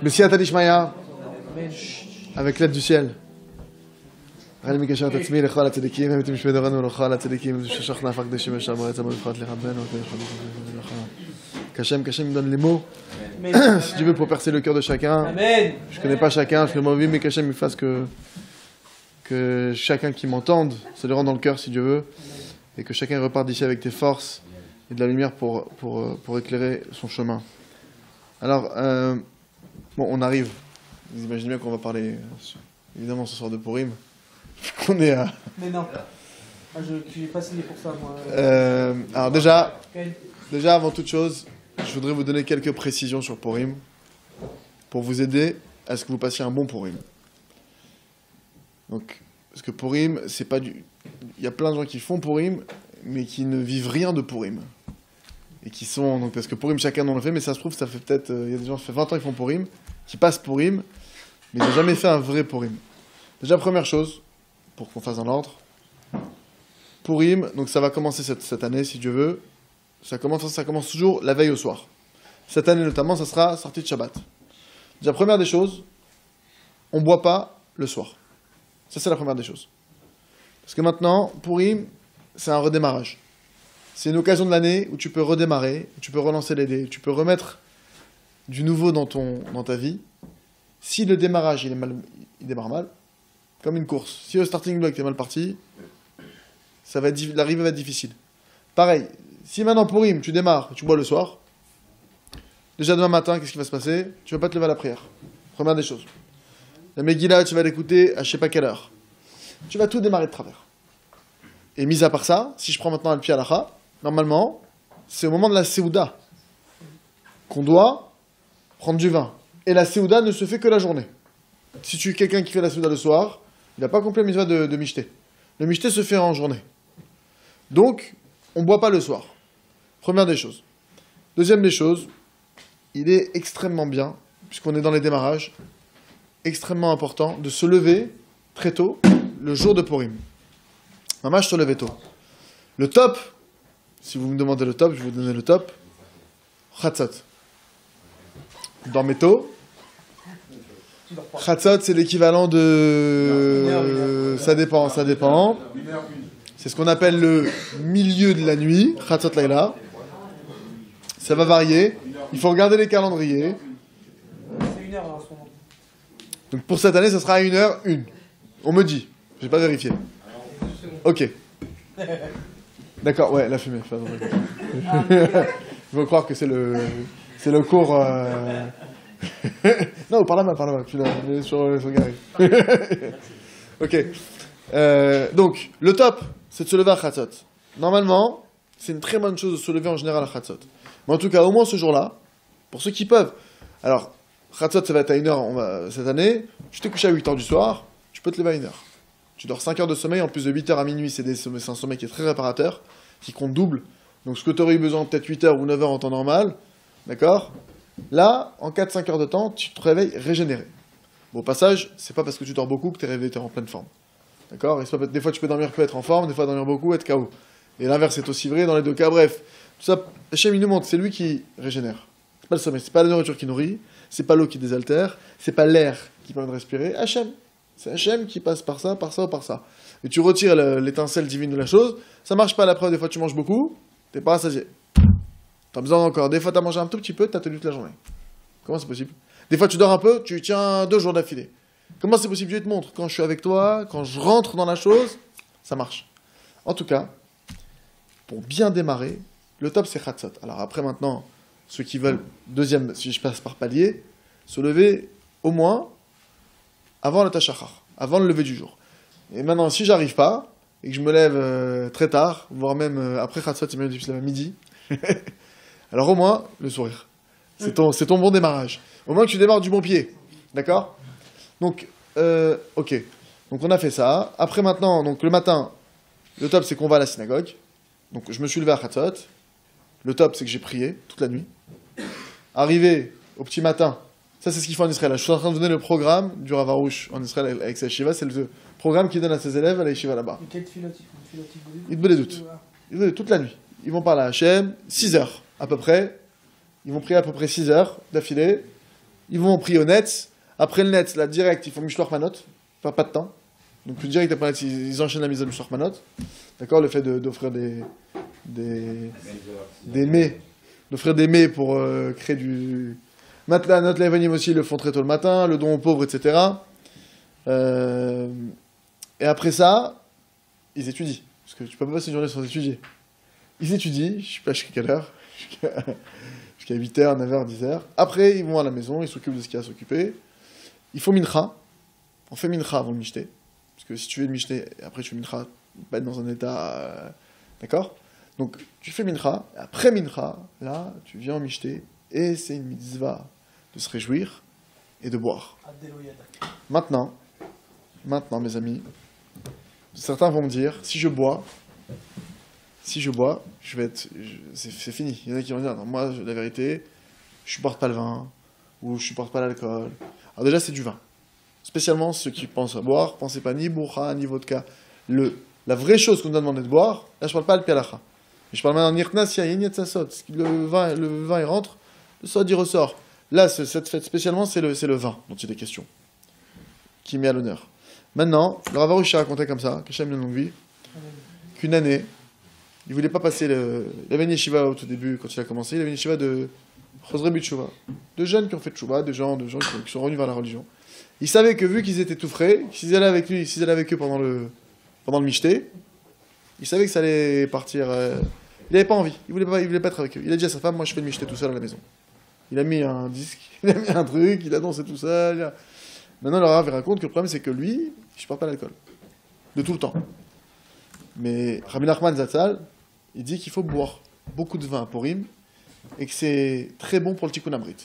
Bessiat Adishmaya, avec l'aide du ciel. רל מקשר את עצמי לכל הצדיקים, הם תמשמי דורנו ולכל הצדיקים, ששוך נפק דשי ושם רצה מלכות לרבנו, Qu'Hachem me donne les mots, si tu veux, pour percer le cœur de chacun. Amen. Je connais pas chacun, je connais pas vie, mais qu'Hachem me fasse que chacun qui m'entende se le rende dans le cœur, si Dieu veut, et que chacun reparte d'ici avec des forces et de la lumière pour éclairer son chemin. Alors, bon, on arrive. Vous imaginez bien qu'on va parler, évidemment, ce soir de Purim. On est à... Mais non. Ah, je suis pas signé pour ça, moi. Alors déjà, avant toute chose, je voudrais vous donner quelques précisions sur Purim pour vous aider à ce que vous passiez un bon Purim. Donc, parce que Purim, c'est pas du... Il y a plein de gens qui font Purim, mais qui ne vivent rien de Purim. Et qui sont... Donc, parce que Purim, chacun en le fait, mais ça se trouve, ça fait peut-être... Il y a des gens qui font 20 ans qui font Purim, qui passent Purim, mais ils n'ont jamais fait un vrai Purim. Déjà, première chose, pour qu'on fasse dans l'ordre, Purim, donc ça va commencer cette année, si Dieu veut. Ça commence toujours la veille au soir. Cette année notamment, ça sera sorti de Shabbat. Déjà, première des choses, on ne boit pas le soir. Ça, c'est la première des choses. Parce que maintenant, Purim, c'est un redémarrage. C'est une occasion de l'année où tu peux redémarrer, où tu peux relancer les dés, où tu peux remettre du nouveau dans ta vie. Si le démarrage, il démarre mal, comme une course. Si le starting block est mal parti, l'arrivée va être difficile. Pareil, si maintenant Purim, tu démarres, tu bois le soir, déjà demain matin, qu'est-ce qui va se passer? Tu vas pas te lever à la prière. Première des choses. La Megillah, tu vas l'écouter à je sais pas quelle heure. Tu vas tout démarrer de travers. Et mis à part ça, si je prends maintenant le pied à l'Acha, normalement, c'est au moment de la Séouda qu'on doit prendre du vin. Et la Séouda ne se fait que la journée. Si tu es quelqu'un qui fait la Séouda le soir, il n'a pas accompli la mitzvah de Mishté. Le Mishté se fait en journée. Donc, on ne boit pas le soir. Première des choses. Deuxième des choses, il est extrêmement bien, puisqu'on est dans les démarrages, extrêmement important de se lever très tôt, le jour de Purim. Maman, je se levais tôt. Le top, si vous me demandez le top, je vais vous donner le top. Chatzot. Dormez tôt. Chatzot, c'est l'équivalent de... Ça dépend. C'est ce qu'on appelle le milieu de la nuit, Chatzot Laïla. Ça va varier. Il faut regarder les calendriers. C'est 1 heure en ce moment. Donc pour cette année, ça sera à 1h01. On me dit. Je n'ai pas vérifié. Ok. D'accord, ouais, la fumée. Je veux croire que c'est le cours... Non, par là-bas. Puis là, on est sur Gary. Ok. Donc, le top, c'est de se lever à Chatzot. Normalement, c'est une très bonne chose de se lever en général à Chatzot. Mais en tout cas, au moins ce jour-là, pour ceux qui peuvent. Alors, Chatzot, ça va être à 1h cette année. Tu t'es couché à 8h du soir, tu peux te lever à 1h. Tu dors 5 heures de sommeil, en plus de 8h à minuit, c'est un sommeil qui est très réparateur, qui compte double. Donc ce que tu aurais eu besoin, peut-être 8h ou 9h en temps normal, d'accord? Là, en 4-5 heures de temps, tu te réveilles régénéré. Bon, au passage, c'est pas parce que tu dors beaucoup que tu es réveillé, tu es en pleine forme. D'accord? Des fois, tu peux dormir peu, être en forme, des fois, dormir beaucoup, être KO. Et l'inverse est aussi vrai dans les deux cas. Bref, tout ça, Hachem, il nous montre, c'est lui qui régénère. C'est pas le sommeil, c'est pas la nourriture qui nourrit, c'est pas l'eau qui désaltère, c'est pas l'air qui permet de respirer. Hachem. C'est Hachem qui passe par ça ou par ça. Et tu retires l'étincelle divine de la chose, ça marche pas à la preuve, des fois tu manges beaucoup, t'es pas rassasié. T'as besoin encore, des fois t'as mangé un tout petit peu, t'as tenu toute la journée. Comment c'est possible? Des fois tu dors un peu, tu tiens 2 jours d'affilée. Comment c'est possible? Dieu te montre, quand je suis avec toi, quand je rentre dans la chose, ça marche. En tout cas, pour bien démarrer, le top c'est Chatzot. Alors après maintenant, ceux qui veulent, deuxième, si je passe par palier, se lever au moins avant le Tashachar, avant le lever du jour. Et maintenant, si j'arrive pas, et que je me lève très tard, voire même après Chatzot, c'est même difficile à midi, alors au moins, le sourire. C'est ton bon démarrage. Au moins que tu démarres du bon pied. D'accord? Donc, ok. Donc on a fait ça. Après maintenant, donc le matin, le top c'est qu'on va à la synagogue. Donc je me suis levé à Chatzot. Le top c'est que j'ai prié toute la nuit. Arrivé au petit matin, ça c'est ce qu'il faut en Israël. Je suis en train de vous donner le programme du Rav Arush en Israël avec sa yeshiva. C'est le programme qu'il donne à ses élèves à la yeshiva là-bas. Ils te des doutes. Toute la nuit. Ils vont parler à Hachem, 6 heures à peu près. Ils vont prier à peu près 6 heures d'affilée. ils vont prier au net. Après le net, là, direct, ils font Mishloach Manot. Enfin, pas de temps. Donc, plus direct après le net, ils enchaînent la mise à Mishloach Manot. D'accord? Le fait d'offrir des mets. D'offrir des mets pour créer du... Matelas, notre Levanim aussi, ils le font très tôt le matin. Le don aux pauvres, etc. Et après ça, ils étudient. Parce que tu peux pas passer une journée sans étudier. Ils étudient, je sais pas jusqu'à quelle heure. Jusqu'à 8h, 9h, 10h. Après, ils vont à la maison, ils s'occupent de ce qu'il y a à s'occuper. Il faut mincha. On fait mincha avant le michté. Parce que si tu veux le michté, après tu fais mincha, pas être dans un état... D'accord? Donc, tu fais mincha. Après mincha, là, tu viens au michté. Et c'est une mitzvah de se réjouir et de boire. Maintenant, mes amis, certains vont me dire, si je bois, je vais être... C'est fini. Il y en a qui vont dire, non, moi, la vérité, je supporte pas le vin, ou je supporte pas l'alcool. Alors déjà, c'est du vin. Spécialement ceux qui pensent à boire, pensez pas ni bourra, ni vodka. La vraie chose qu'on nous a demandé de boire, là je parle pas al pialacha. Je parle maintenant nirtnas yayin sot. Le vin il rentre, le sod il ressort. Là, cette fête spécialement, c'est le vin dont il est question, qui est mis à l'honneur. Maintenant, le Rav Arush a raconté comme ça, qu'Hachem une longue vie, qu'une année, il voulait pas passer il avait une yeshiva au tout début, quand il a commencé, il avait une yeshiva de Chosre B'Teshuva, de jeunes qui ont fait tchouva, de gens qui sont revenus vers la religion. Il savait que vu qu'ils étaient tout frais, s'ils allaient avec eux pendant le michté, il savait que ça allait partir. Il n'avait pas envie, il voulait pas être avec eux. Il a dit à sa femme, moi je fais le michté tout seul à la maison. Il a mis un disque, il a mis un truc, il a dansé tout seul. Maintenant, le Rav raconte que le problème c'est que lui, il ne supporte pas l'alcool. De tout le temps. Mais Rabbi Nachman Zatzal, il dit qu'il faut boire beaucoup de vin à Purim et que c'est très bon pour le Tikkun HaBrit.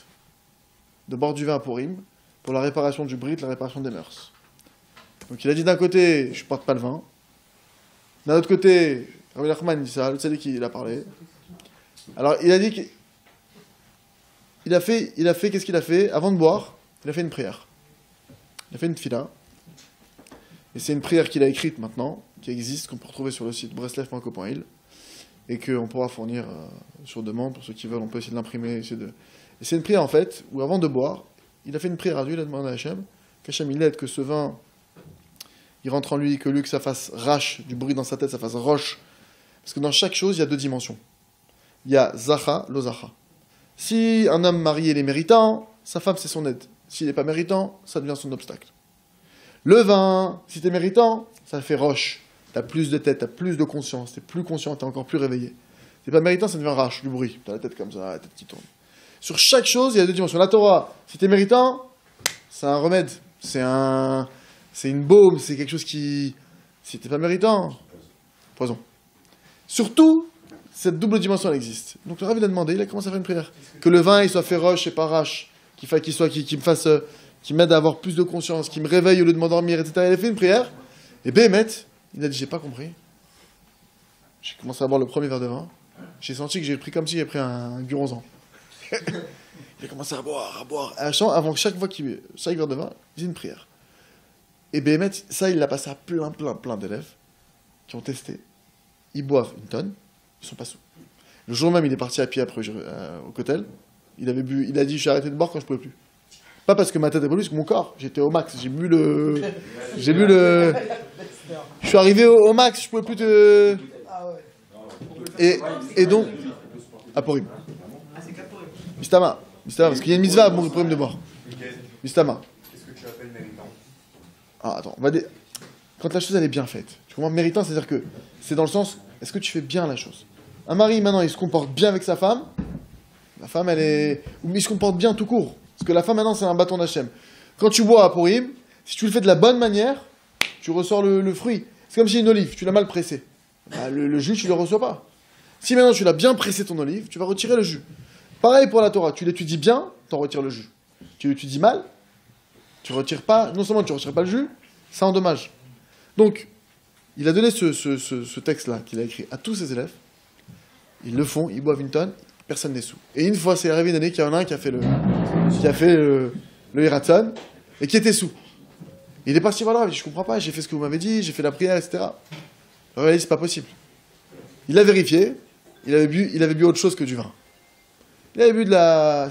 De boire du vin à Purim pour la réparation du Brit, la réparation des mœurs. Donc il a dit d'un côté, je ne porte pas le vin. D'un autre côté, Rabbi Nachman dit ça, le tzaddik il a parlé. Alors il a dit qu'il a fait, qu'est-ce qu'il a fait? Avant de boire, il a fait une prière. Il a fait une tfila. Et c'est une prière qu'il a écrite maintenant, qui existe, qu'on peut retrouver sur le site breslev.co.il, et qu'on pourra fournir sur demande, pour ceux qui veulent, on peut essayer de l'imprimer. Et c'est une prière en fait, où avant de boire, il a fait une prière à Dieu, il a demandé à Hachem, qu'Hachem il aide, que ce vin, il rentre en lui, que ça fasse rache, du bruit dans sa tête, ça fasse roche. Parce que dans chaque chose, il y a deux dimensions. Il y a zacha, lo zacha. Si un homme marié il est méritant, sa femme c'est son aide. S'il n'est pas méritant, ça devient son obstacle. Le vin, si tu es méritant, ça fait roche. Tu as plus de tête, tu as plus de conscience, tu es plus conscient, tu es encore plus réveillé. Si tu n'es pas méritant, ça devient rache, du bruit. Tu as la tête comme ça, la tête qui tourne. Sur chaque chose, il y a deux dimensions. La Torah, si tu es méritant, c'est un remède. C'est une baume, c'est quelque chose qui... Si tu n'es pas méritant, poison. Surtout, cette double dimension, elle existe. Donc le Rav il a demandé, il a commencé à faire une prière. Que le vin, il soit fait roche et pas rache. Qui m'aide à avoir plus de conscience, qui me réveille au lieu de m'endormir, etc. Il a fait une prière. Et Béhémet, il a dit, j'ai pas compris. J'ai commencé à boire le premier verre de vin. J'ai senti que j'ai pris comme si j'avais pris un guronzan. Il a commencé à boire. Avant chaque verre de vin, il faisait une prière. Et Béhémet, ça, il l'a passé à plein d'élèves qui ont testé. Ils boivent une tonne, ils sont pas sous. Le jour même, il est parti à pied après au cotel. Il a dit, j'ai arrêté de boire quand je pouvais plus. Pas parce que ma tête est brûlée, parce que mon corps, j'étais au max. Je suis arrivé au max, je pouvais plus te... Et donc... À Purim. Mistama, parce qu'il y a une mitzvah pour Purim de boire. Mistama. Qu'est-ce que tu appelles méritant? Ah, attends, quand la chose elle est bien faite. Tu comprends? Méritant, c'est-à-dire que c'est dans le sens, est-ce que tu fais bien la chose? Un mari, maintenant, il se comporte bien avec sa femme. La femme, elle est... Ou il se comporte bien tout court. Parce que la femme, maintenant, c'est un bâton d'Hachem. Quand tu bois à Purim, si tu le fais de la bonne manière, tu ressors le fruit. C'est comme si une olive, tu l'as mal pressée. Bah, le jus, tu ne le reçois pas. Si maintenant tu l'as bien pressé ton olive, tu vas retirer le jus. Pareil pour la Torah, tu l'étudies bien, tu en retires le jus. Tu l'étudies mal, tu retires pas, non seulement tu ne retires pas le jus, ça endommage. Donc, il a donné ce texte-là qu'il a écrit à tous ses élèves. Ils le font, ils boivent une tonne, personne n'est sous. Et une fois, c'est arrivé une année qu'il y en a un qui a fait le Hiratson et qui était sous. Il est parti voir le Rav, il dit, je comprends pas, j'ai fait ce que vous m'avez dit, j'ai fait la prière, etc. Le Rav a dit, c'est pas possible. Il a vérifié, il avait bu autre chose que du vin. Il avait bu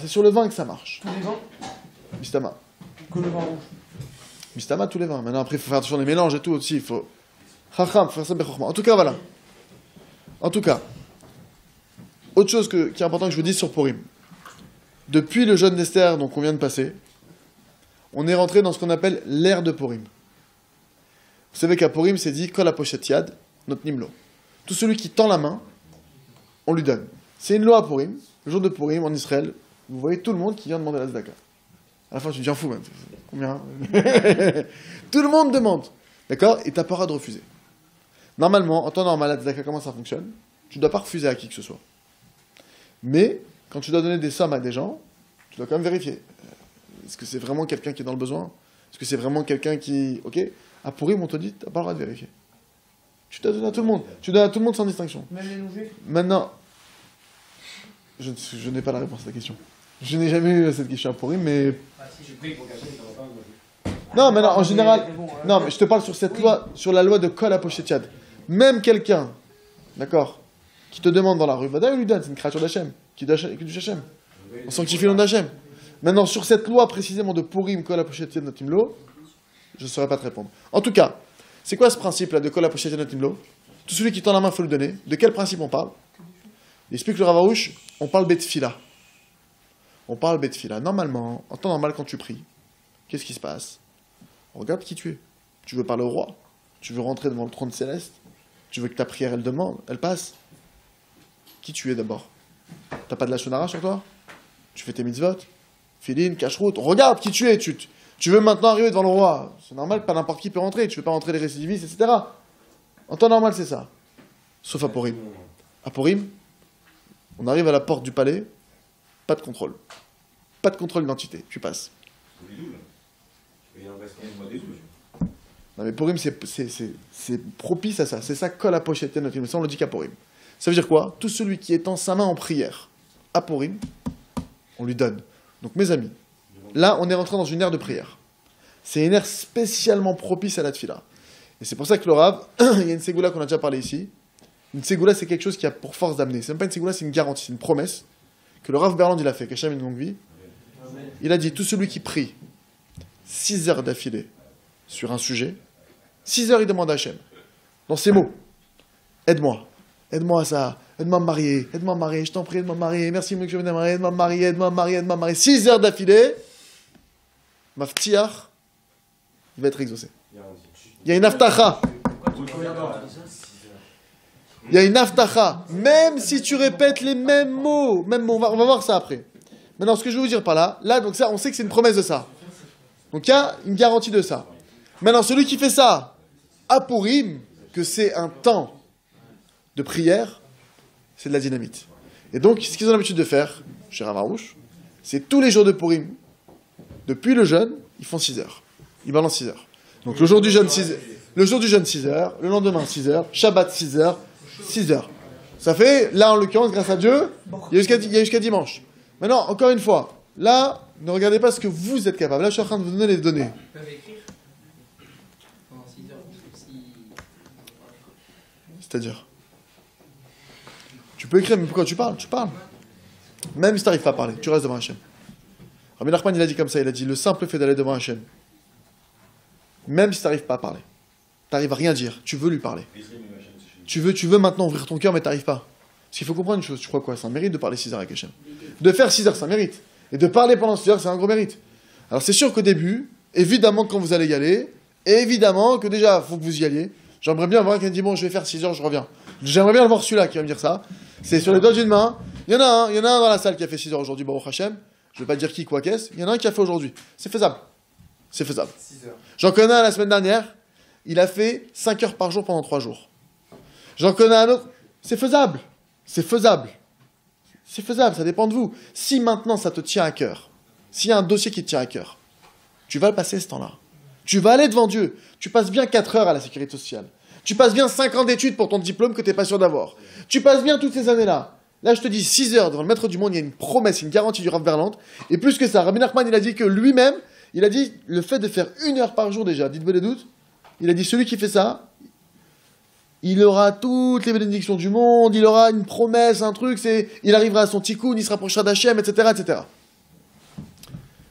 c'est sur le vin que ça marche. Tous les vins? Mistama. Que le vin rouge. Mistama, tous les vins. Maintenant, après, il faut faire attention des mélanges et tout aussi. Il faut. Chacham, faut faire ça bechorma. En tout cas, voilà. En tout cas, autre chose qui est important que je vous dise sur Purim. Depuis le jeûne d'Esther, donc on vient de passer, on est rentré dans ce qu'on appelle l'ère de Purim. Vous savez qu'à Purim, c'est dit Kol hapochet yad, not nimlo. Tout celui qui tend la main, on lui donne. C'est une loi à Purim. Le jour de Purim, en Israël, vous voyez tout le monde qui vient demander la tzedaka. À la fin, tu te dis, j'en fous, même. Combien? Tout le monde demande. D'accord? Et t'as pas le droit de refuser. Normalement, en temps normal, la tzedaka, comment ça fonctionne? Tu ne dois pas refuser à qui que ce soit. Mais, quand tu dois donner des sommes à des gens, tu dois quand même vérifier. Est-ce que c'est vraiment quelqu'un qui est dans le besoin? Est-ce que c'est vraiment quelqu'un qui... Ok? À Purim, on te dit, t'as pas le droit de vérifier. Tu dois donner à tout le monde. Tu donnes à tout le monde sans distinction. Même les non-juifs. Maintenant, je n'ai pas la réponse à ta question. Je n'ai jamais eu cette question à Purim, mais... Non, mais non, en général... Non, mais je te parle sur cette loi, sur la loi de Kol hapochet yad. Même quelqu'un, d'accord, qui te demande dans la rue, Vada, lui donne, c'est une créature d'Hachem, qui du Hachem. On sanctifie le nom d'Hachem. Maintenant, sur cette loi précisément de Purim, Kol hapochet yad notimlo, je ne saurais pas te répondre. En tout cas, c'est quoi ce principe-là de Kol hapochet yad notimlo? Tout celui qui tend la main, il faut le donner. De quel principe on parle? Il explique le Rav Arush, on parle Betfila. On parle Betfila. Normalement, en temps normal, quand tu pries, qu'est-ce qui se passe? Regarde qui tu es. Tu veux parler au roi? Tu veux rentrer devant le trône céleste? Tu veux que ta prière, elle passe? Qui tu es d'abord? T'as pas de la shonara sur toi? Tu fais tes mitzvot? Filin, cache-route. Regarde qui tu es. Tu veux maintenant arriver devant le roi. C'est normal, pas n'importe qui peut rentrer. Tu veux pas rentrer les récidivistes, etc. En temps normal, c'est ça. Sauf à Purim. À Purim, on arrive à la porte du palais, pas de contrôle. Pas de contrôle d'identité, tu passes. Non mais Purim, c'est propice à ça. C'est ça, Kol hapochet yad notimlo. Ça, on le dit qu'à Purim. Ça veut dire quoi? Tout celui qui étend sa main en prière à Purim, on lui donne. Donc mes amis, là, on est rentré dans une ère de prière. C'est une ère spécialement propice à la tfila. Et c'est pour ça que le Rav, il y a une ségoula qu'on a déjà parlé ici. Une ségoula, c'est quelque chose qui a pour force d'amener. C'est même pas une ségoula, c'est une garantie, c'est une promesse que le Rav Berland, il a fait, qu'Hachem ait une longue vie. Il a dit, tout celui qui prie 6 heures d'affilée sur un sujet, 6 heures, il demande à Hachem, dans ces mots, aide-moi à ça, aide-moi à me marier, je t'en prie, aide-moi à me marier, merci que je vienne à me marier, aide-moi à me marier, 6 heures d'affilée, maftiach, il va être exaucé. Il y a une aftacha. Il y a une aftacha. Même si tu répètes les mêmes mots, on va voir ça après. Maintenant, ce que je veux vous dire par là, donc ça, on sait que c'est une promesse de ça. Donc il y a une garantie de ça. Maintenant, celui qui fait ça à Purim, que c'est un temps de prière, c'est de la dynamite. Et donc, ce qu'ils ont l'habitude de faire, chez Rav Arush, c'est tous les jours de Purim, depuis le jeûne, ils font 6 heures. Ils balancent 6 heures. Donc le jour du jeûne, 6 heures, le lendemain 6 heures, Shabbat 6 heures, 6 heures. Ça fait, là en l'occurrence, grâce à Dieu, il y a jusqu'à dimanche. Maintenant, encore une fois, là, ne regardez pas ce que vous êtes capable. Là, je suis en train de vous donner les données. Ils peuvent écrire pendant 6 heures. C'est-à-dire, tu peux écrire, mais pourquoi tu parles? Tu parles. Même si tu n'arrives pas à parler, tu restes devant Hachem. Rabbi Nachman, il a dit comme ça, il a dit, le simple fait d'aller devant Hachem, même si tu n'arrives pas à parler, tu n'arrives à rien dire, tu veux lui parler. Tu veux maintenant ouvrir ton cœur, mais tu n'arrives pas. Parce qu'il faut comprendre une chose, tu crois quoi? C'est un mérite de parler 6 heures avec Hachem. De faire 6 heures, c'est un mérite. Et de parler pendant 6 heures, c'est un gros mérite. Alors c'est sûr qu'au début, évidemment quand vous allez y aller, évidemment que déjà, il faut que vous y alliez. J'aimerais bien voir quelqu'un qui dit, bon, je vais faire 6 heures, je reviens. J'aimerais bien le voir celui-là qui va me dire ça. C'est sur les doigts d'une main. Il y en a un dans la salle qui a fait 6 heures aujourd'hui, Baruch Hashem. Je ne vais pas dire qui, quoi, qu'est-ce. Il y en a un qui a fait aujourd'hui. C'est faisable. C'est faisable. 6 heures. J'en connais un la semaine dernière, il a fait 5 heures par jour pendant 3 jours. J'en connais un autre, c'est faisable. C'est faisable. C'est faisable, ça dépend de vous. Si maintenant ça te tient à cœur, s'il y a un dossier qui te tient à cœur, tu vas le passer ce temps-là. Tu vas aller devant Dieu. Tu passes bien 4 heures à la sécurité sociale. Tu passes bien 5 ans d'études pour ton diplôme que tu n'es pas sûr d'avoir. Tu passes bien toutes ces années-là. Là, je te dis 6 heures devant le maître du monde, il y a une promesse, une garantie du Rav Berland. Et plus que ça, Rabbi Nachman, il a dit que lui-même, il a dit le fait de faire 1 heure par jour déjà, dites-vous les doutes, il a dit celui qui fait ça, il aura toutes les bénédictions du monde, il aura une promesse, un truc, il arrivera à son tikkun, il se rapprochera d'Hachem, etc., etc.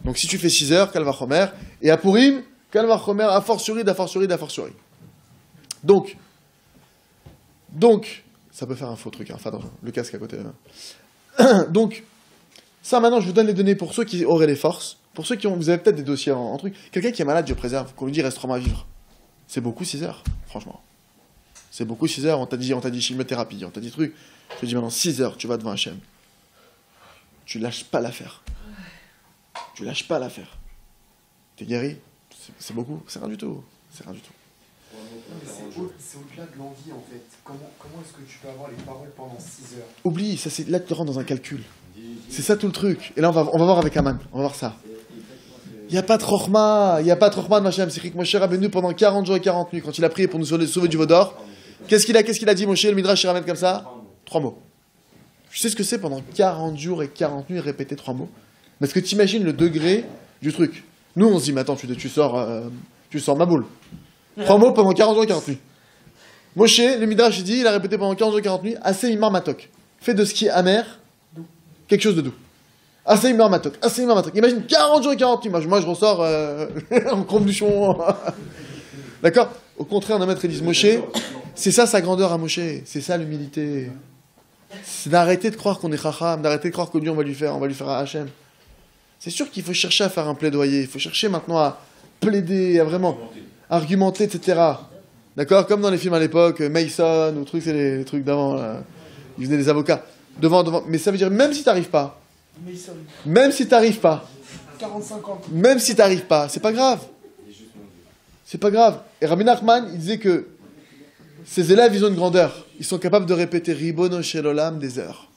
Donc si tu fais 6 heures, Kal Vachomer, et à Purim, Kal Vachomer, a fortiori, d'a fortiori, d'a fortiori. Donc, ça peut faire un faux truc, hein, enfin, le casque à côté. Donc, ça maintenant, je vous donne les données pour ceux qui auraient les forces, pour ceux qui ont, vous avez peut-être des dossiers en truc. Quelqu'un qui est malade, Dieu préserve, qu'on lui dit reste 3 mois à vivre. C'est beaucoup 6 heures, franchement. C'est beaucoup 6 heures, on t'a dit chimiothérapie, on t'a dit truc. Je te dis maintenant 6 heures, tu vas devant Hachem. Tu lâches pas l'affaire. Tu lâches pas l'affaire. T'es guéri, c'est beaucoup, c'est rien du tout. C'est rien du tout. C'est au-delà de l'envie en fait. Comment est-ce que tu peux avoir les paroles pendant 6 heures? Oublie, ça, là tu te rends dans un calcul. C'est ça tout le truc. Et là on va voir avec Aman, on va voir ça. Il n'y a pas de Chochma, de Machem. C'est que Moshe Rabbeinu pendant 40 jours et 40 nuits, quand il a prié pour nous sauver du veau d'or, qu'est-ce qu'il a dit Moshe, le Midrash ramène comme ça? 3 mots. Tu sais ce que c'est pendant 40 jours et 40 nuits répéter 3 mots? Mais est-ce que tu imagines le degré du truc? Nous on se dit, mais attends, tu sors ma boule. 3 mots pendant 40 jours et 40 nuits. Moshe, le Midrash dit, il a répété pendant 40 jours et 40 nuits, assez imar matok. Fais de ce qui est amer quelque chose de doux. Assez imar matok. Imagine 40 jours et 40 nuits. Moi je ressors en crombuchon. D'accord? Au contraire, on a mettre Élise Moshe, c'est ça sa grandeur à Moshe. C'est ça l'humilité. C'est d'arrêter de croire qu'on est chacham, d'arrêter de croire que Dieu on va lui faire à Hachem. C'est sûr qu'il faut chercher à faire un plaidoyer. Il faut chercher maintenant à plaider, à vraiment argumenter, etc. D'accord? Comme dans les films à l'époque, Mason ou trucs, c'est les trucs d'avant. Là. Ils venaient des avocats. Devant. Mais ça veut dire, même si t'arrives pas, 45 ans. même si t'arrives pas, c'est pas grave. C'est pas grave. Et Rabbi Nachman, il disait que ces élèves, ils ont une grandeur. Ils sont capables de répéter Ribono Shel Olam des heures.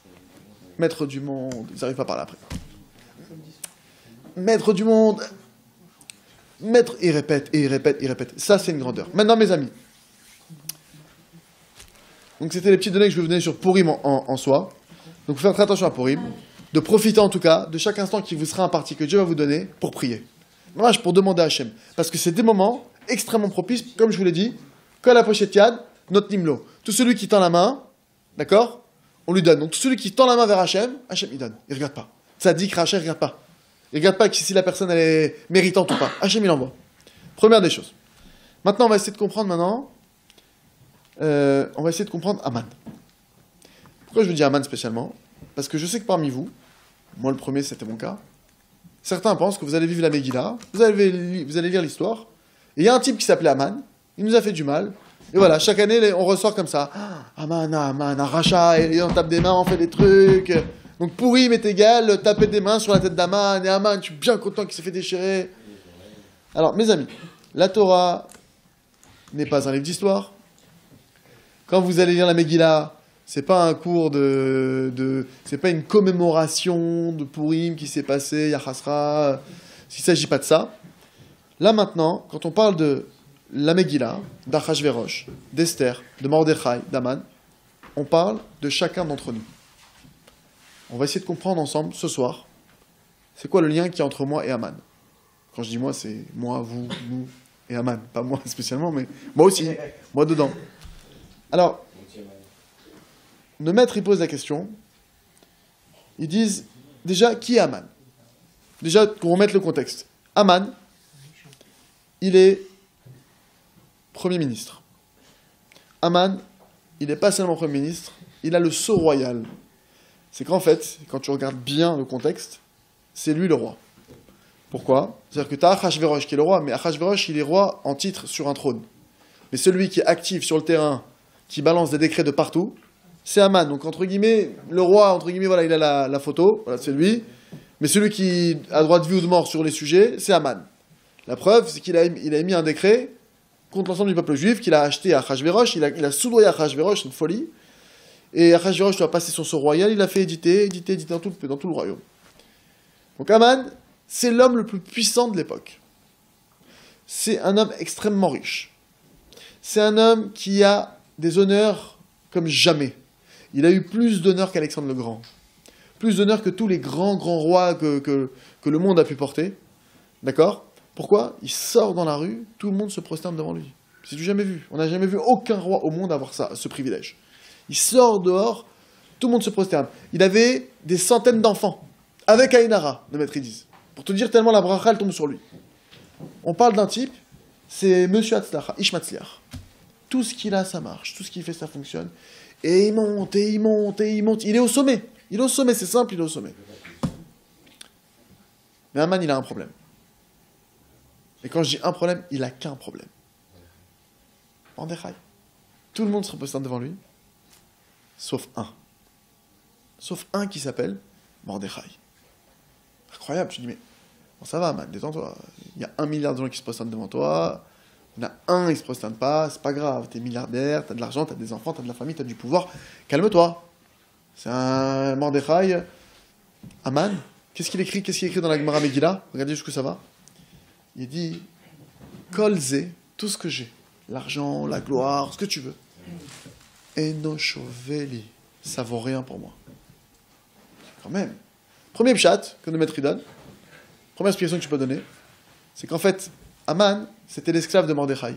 Maître du monde. Ils n'arrivent pas par là après. Maître du monde. Maître, il répète. Ça, c'est une grandeur. Maintenant, mes amis. Donc, c'était les petites données que je vais vous donner sur Purim en soi. Donc, il faut faire très attention à Purim. De profiter, en tout cas, de chaque instant qui vous sera imparti, que Dieu va vous donner, pour prier. Dommage, pour demander à Hachem. Parce que c'est des moments extrêmement propices, comme je vous l'ai dit, que la pochette yad, notre nimlo. Tout celui qui tend la main, d'accord, on lui donne. Donc, tout celui qui tend la main vers Hachem, Hachem, il donne. Il ne regarde pas. Tzaddik, Hachem, il ne regarde pas. Il ne regarde pas si la personne elle est méritante ou pas. Hachem, il envoie. Première des choses. Maintenant, on va essayer de comprendre Aman. Pourquoi je vous dis Aman spécialement? Parce que je sais que parmi vous, moi le premier, c'était mon cas, certains pensent que vous allez vivre la Megillah, vous allez lire l'histoire, et il y a un type qui s'appelait Aman, il nous a fait du mal, et voilà, chaque année, on ressort comme ça. Aman, Aracha, et on tape des mains, on fait des trucs... Donc Purim est égal, taper des mains sur la tête d'Aman, et Aman, je suis bien content qu'il s'est fait déchirer. Alors, mes amis, la Torah n'est pas un livre d'histoire. Quand vous allez lire la Megillah, c'est pas un cours c'est pas une commémoration de Purim qui s'est passé, Yachasra, il ne s'agit pas de ça. Là maintenant, quand on parle de la Megillah, d'Achashverosh, d'Esther, de Mordechai, d'Aman, on parle de chacun d'entre nous. On va essayer de comprendre ensemble, ce soir, c'est quoi le lien qu'il y a entre moi et Aman. Quand je dis moi, c'est moi, vous, nous et Aman. Pas moi spécialement, mais moi aussi, moi dedans. Alors, le maître, il pose la question. Ils disent, déjà, qui est Aman? Déjà, pour remettre le contexte. Aman, il est Premier ministre. Aman, il n'est pas seulement Premier ministre, il a le sceau royal. C'est qu'en fait, quand tu regardes bien le contexte, c'est lui le roi. Pourquoi? C'est-à-dire que tu as Achashverosh qui est le roi, mais Achashverosh, il est roi en titre sur un trône. Mais celui qui est actif sur le terrain, qui balance des décrets de partout, c'est Aman. Donc, entre guillemets, le roi, entre guillemets, voilà, il a la photo, voilà, c'est lui. Mais celui qui a droit de vie ou de mort sur les sujets, c'est Aman. La preuve, c'est qu'il a émis un décret contre l'ensemble du peuple juif, qu'il a acheté à Achashverosh, il a soudoyé Achashverosh, c'est une folie. Et Achashverosh doit passer son sceau royal, il a fait éditer dans tout le royaume. Donc Aman, c'est l'homme le plus puissant de l'époque. C'est un homme extrêmement riche. C'est un homme qui a des honneurs comme jamais. Il a eu plus d'honneurs qu'Alexandre le Grand. Plus d'honneurs que tous les grands rois que le monde a pu porter. D'accord? Pourquoi? Il sort dans la rue, tout le monde se prosterne devant lui. C'est du jamais vu. On n'a jamais vu aucun roi au monde avoir ça, ce privilège. Il sort dehors, tout le monde se prosterne. Il avait des centaines d'enfants, avec Aïnara, le maître ils disent. Pour te dire tellement la bracha, elle tombe sur lui. On parle d'un type, c'est Monsieur Hatzlacha, Ish Matzliach. Tout ce qu'il a, ça marche. Tout ce qu'il fait, ça fonctionne. Et il monte, et il monte, et il monte. Il est au sommet. Il est au sommet, c'est simple, il est au sommet. Mais Aman, il a un problème. Et quand je dis un problème, il n'a qu'un problème. Mordechai. Tout le monde se représente devant lui, sauf un. Sauf un qui s'appelle Mordechai. Incroyable, tu dis, mais bon, ça va, Aman, détends-toi. Il y a 1 milliard de gens qui se présentent devant toi. Il y en a un, il se prosterne pas, c'est pas grave. T'es milliardaire, t'as de l'argent, t'as des enfants, t'as de la famille, t'as du pouvoir. Calme-toi. C'est un Mordechai. Aman, qu'est-ce qu'il écrit dans la Gemara Megillah? Regardez jusqu'où ça va. Il dit Kolze, tout ce que j'ai, l'argent, la gloire, ce que tu veux. Eno Shoveli, ça vaut rien pour moi. Quand même. Premier pshat que le maître donne, première explication que tu peux donner, c'est qu'en fait, Aman, c'était l'esclave de Mordechai.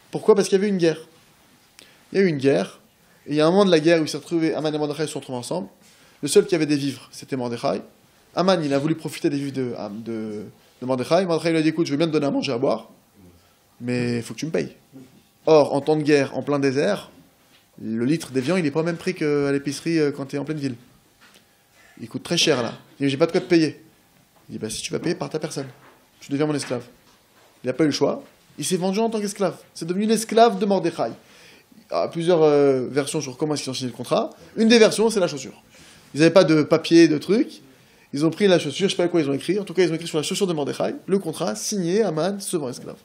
Pourquoi? Parce qu'il y avait une guerre. Il y a eu une guerre, et il y a un moment de la guerre où il s'est retrouvé, Aman et Mordechai se sont retrouvés ensemble. Le seul qui avait des vivres, c'était Mordechai. Aman, il a voulu profiter des vivres de Mordechai. Mordechai lui a dit, écoute, je veux bien te donner à manger, à boire, mais il faut que tu me payes. Or, en temps de guerre, en plein désert, le litre d'évian, il n'est pas au même prix qu'à l'épicerie quand tu es en pleine ville. Il coûte très cher, là. Il dit, j'ai pas de quoi te payer. Il dit, bah, si tu vas payer, par ta personne. Tu deviens mon esclave. Il n'a pas eu le choix. Il s'est vendu en tant qu'esclave. C'est devenu l'esclave de Mordechai. Il y a plusieurs versions sur comment ils ont signé le contrat. Une des versions, c'est la chaussure. Ils n'avaient pas de papier, de trucs. Ils ont pris la chaussure, je sais pas quoi ils ont écrit. En tout cas, ils ont écrit sur la chaussure de Mordechai, le contrat, signé, Aman, se vend esclave.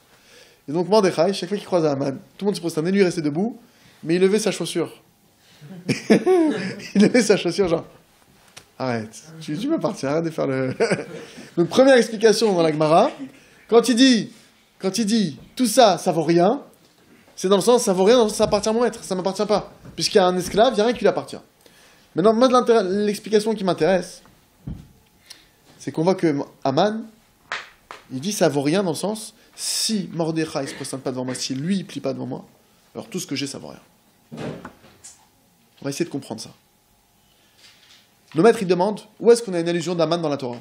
Et donc Mordechai, chaque fois qu'il croisait Aman, tout le monde se prosternait, lui restait debout, mais il levait sa chaussure. Il levait sa chaussure, genre, arrête, tu peux partir, arrête de faire le... Donc première explication dans la Gemara, quand il dit, tout ça, ça vaut rien, c'est dans le sens, ça vaut rien, ça appartient à mon maître, ça m'appartient pas. Puisqu'il y a un esclave, il n'y a rien qui lui appartient. Maintenant, moi, l'explication qui m'intéresse, c'est qu'on voit que Aman, il dit ça vaut rien dans le sens, si Mordechai ne se présente pas devant moi, si lui ne plie pas devant moi, alors tout ce que j'ai, ça vaut rien. On va essayer de comprendre ça. Le maître, il demande, où est-ce qu'on a une allusion d'Aman dans la Torah?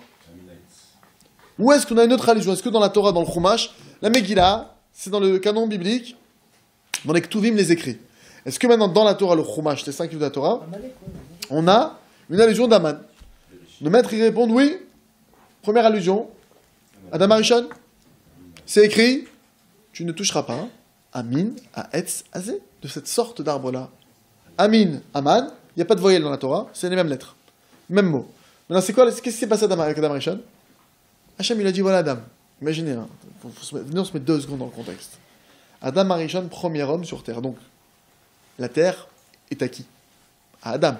Où est-ce qu'on a une autre allusion? Est-ce que dans la Torah, dans le Chumash, la Megillah, c'est dans le canon biblique, dans les Ktuvim, les écrits. Est-ce que maintenant, dans la Torah, le Chumash, les 5 livres de la Torah, on a une allusion d'Aman? Le maître, il répond, oui. Première allusion, Adam Arishon, c'est écrit, tu ne toucheras pas, Amin, à Etz Azé, de cette sorte d'arbre-là. Amin, Aman, il n'y a pas de voyelle dans la Torah, c'est les mêmes lettres, même mot. Maintenant, c'est quoi, qu'est-ce qui s'est passé avec Adam Arishon? Hachem, il a dit, voilà Adam, imaginez, hein, venez on se met 2 secondes dans le contexte. Adam Arishon, premier homme sur terre, donc la terre est à qui? À Adam.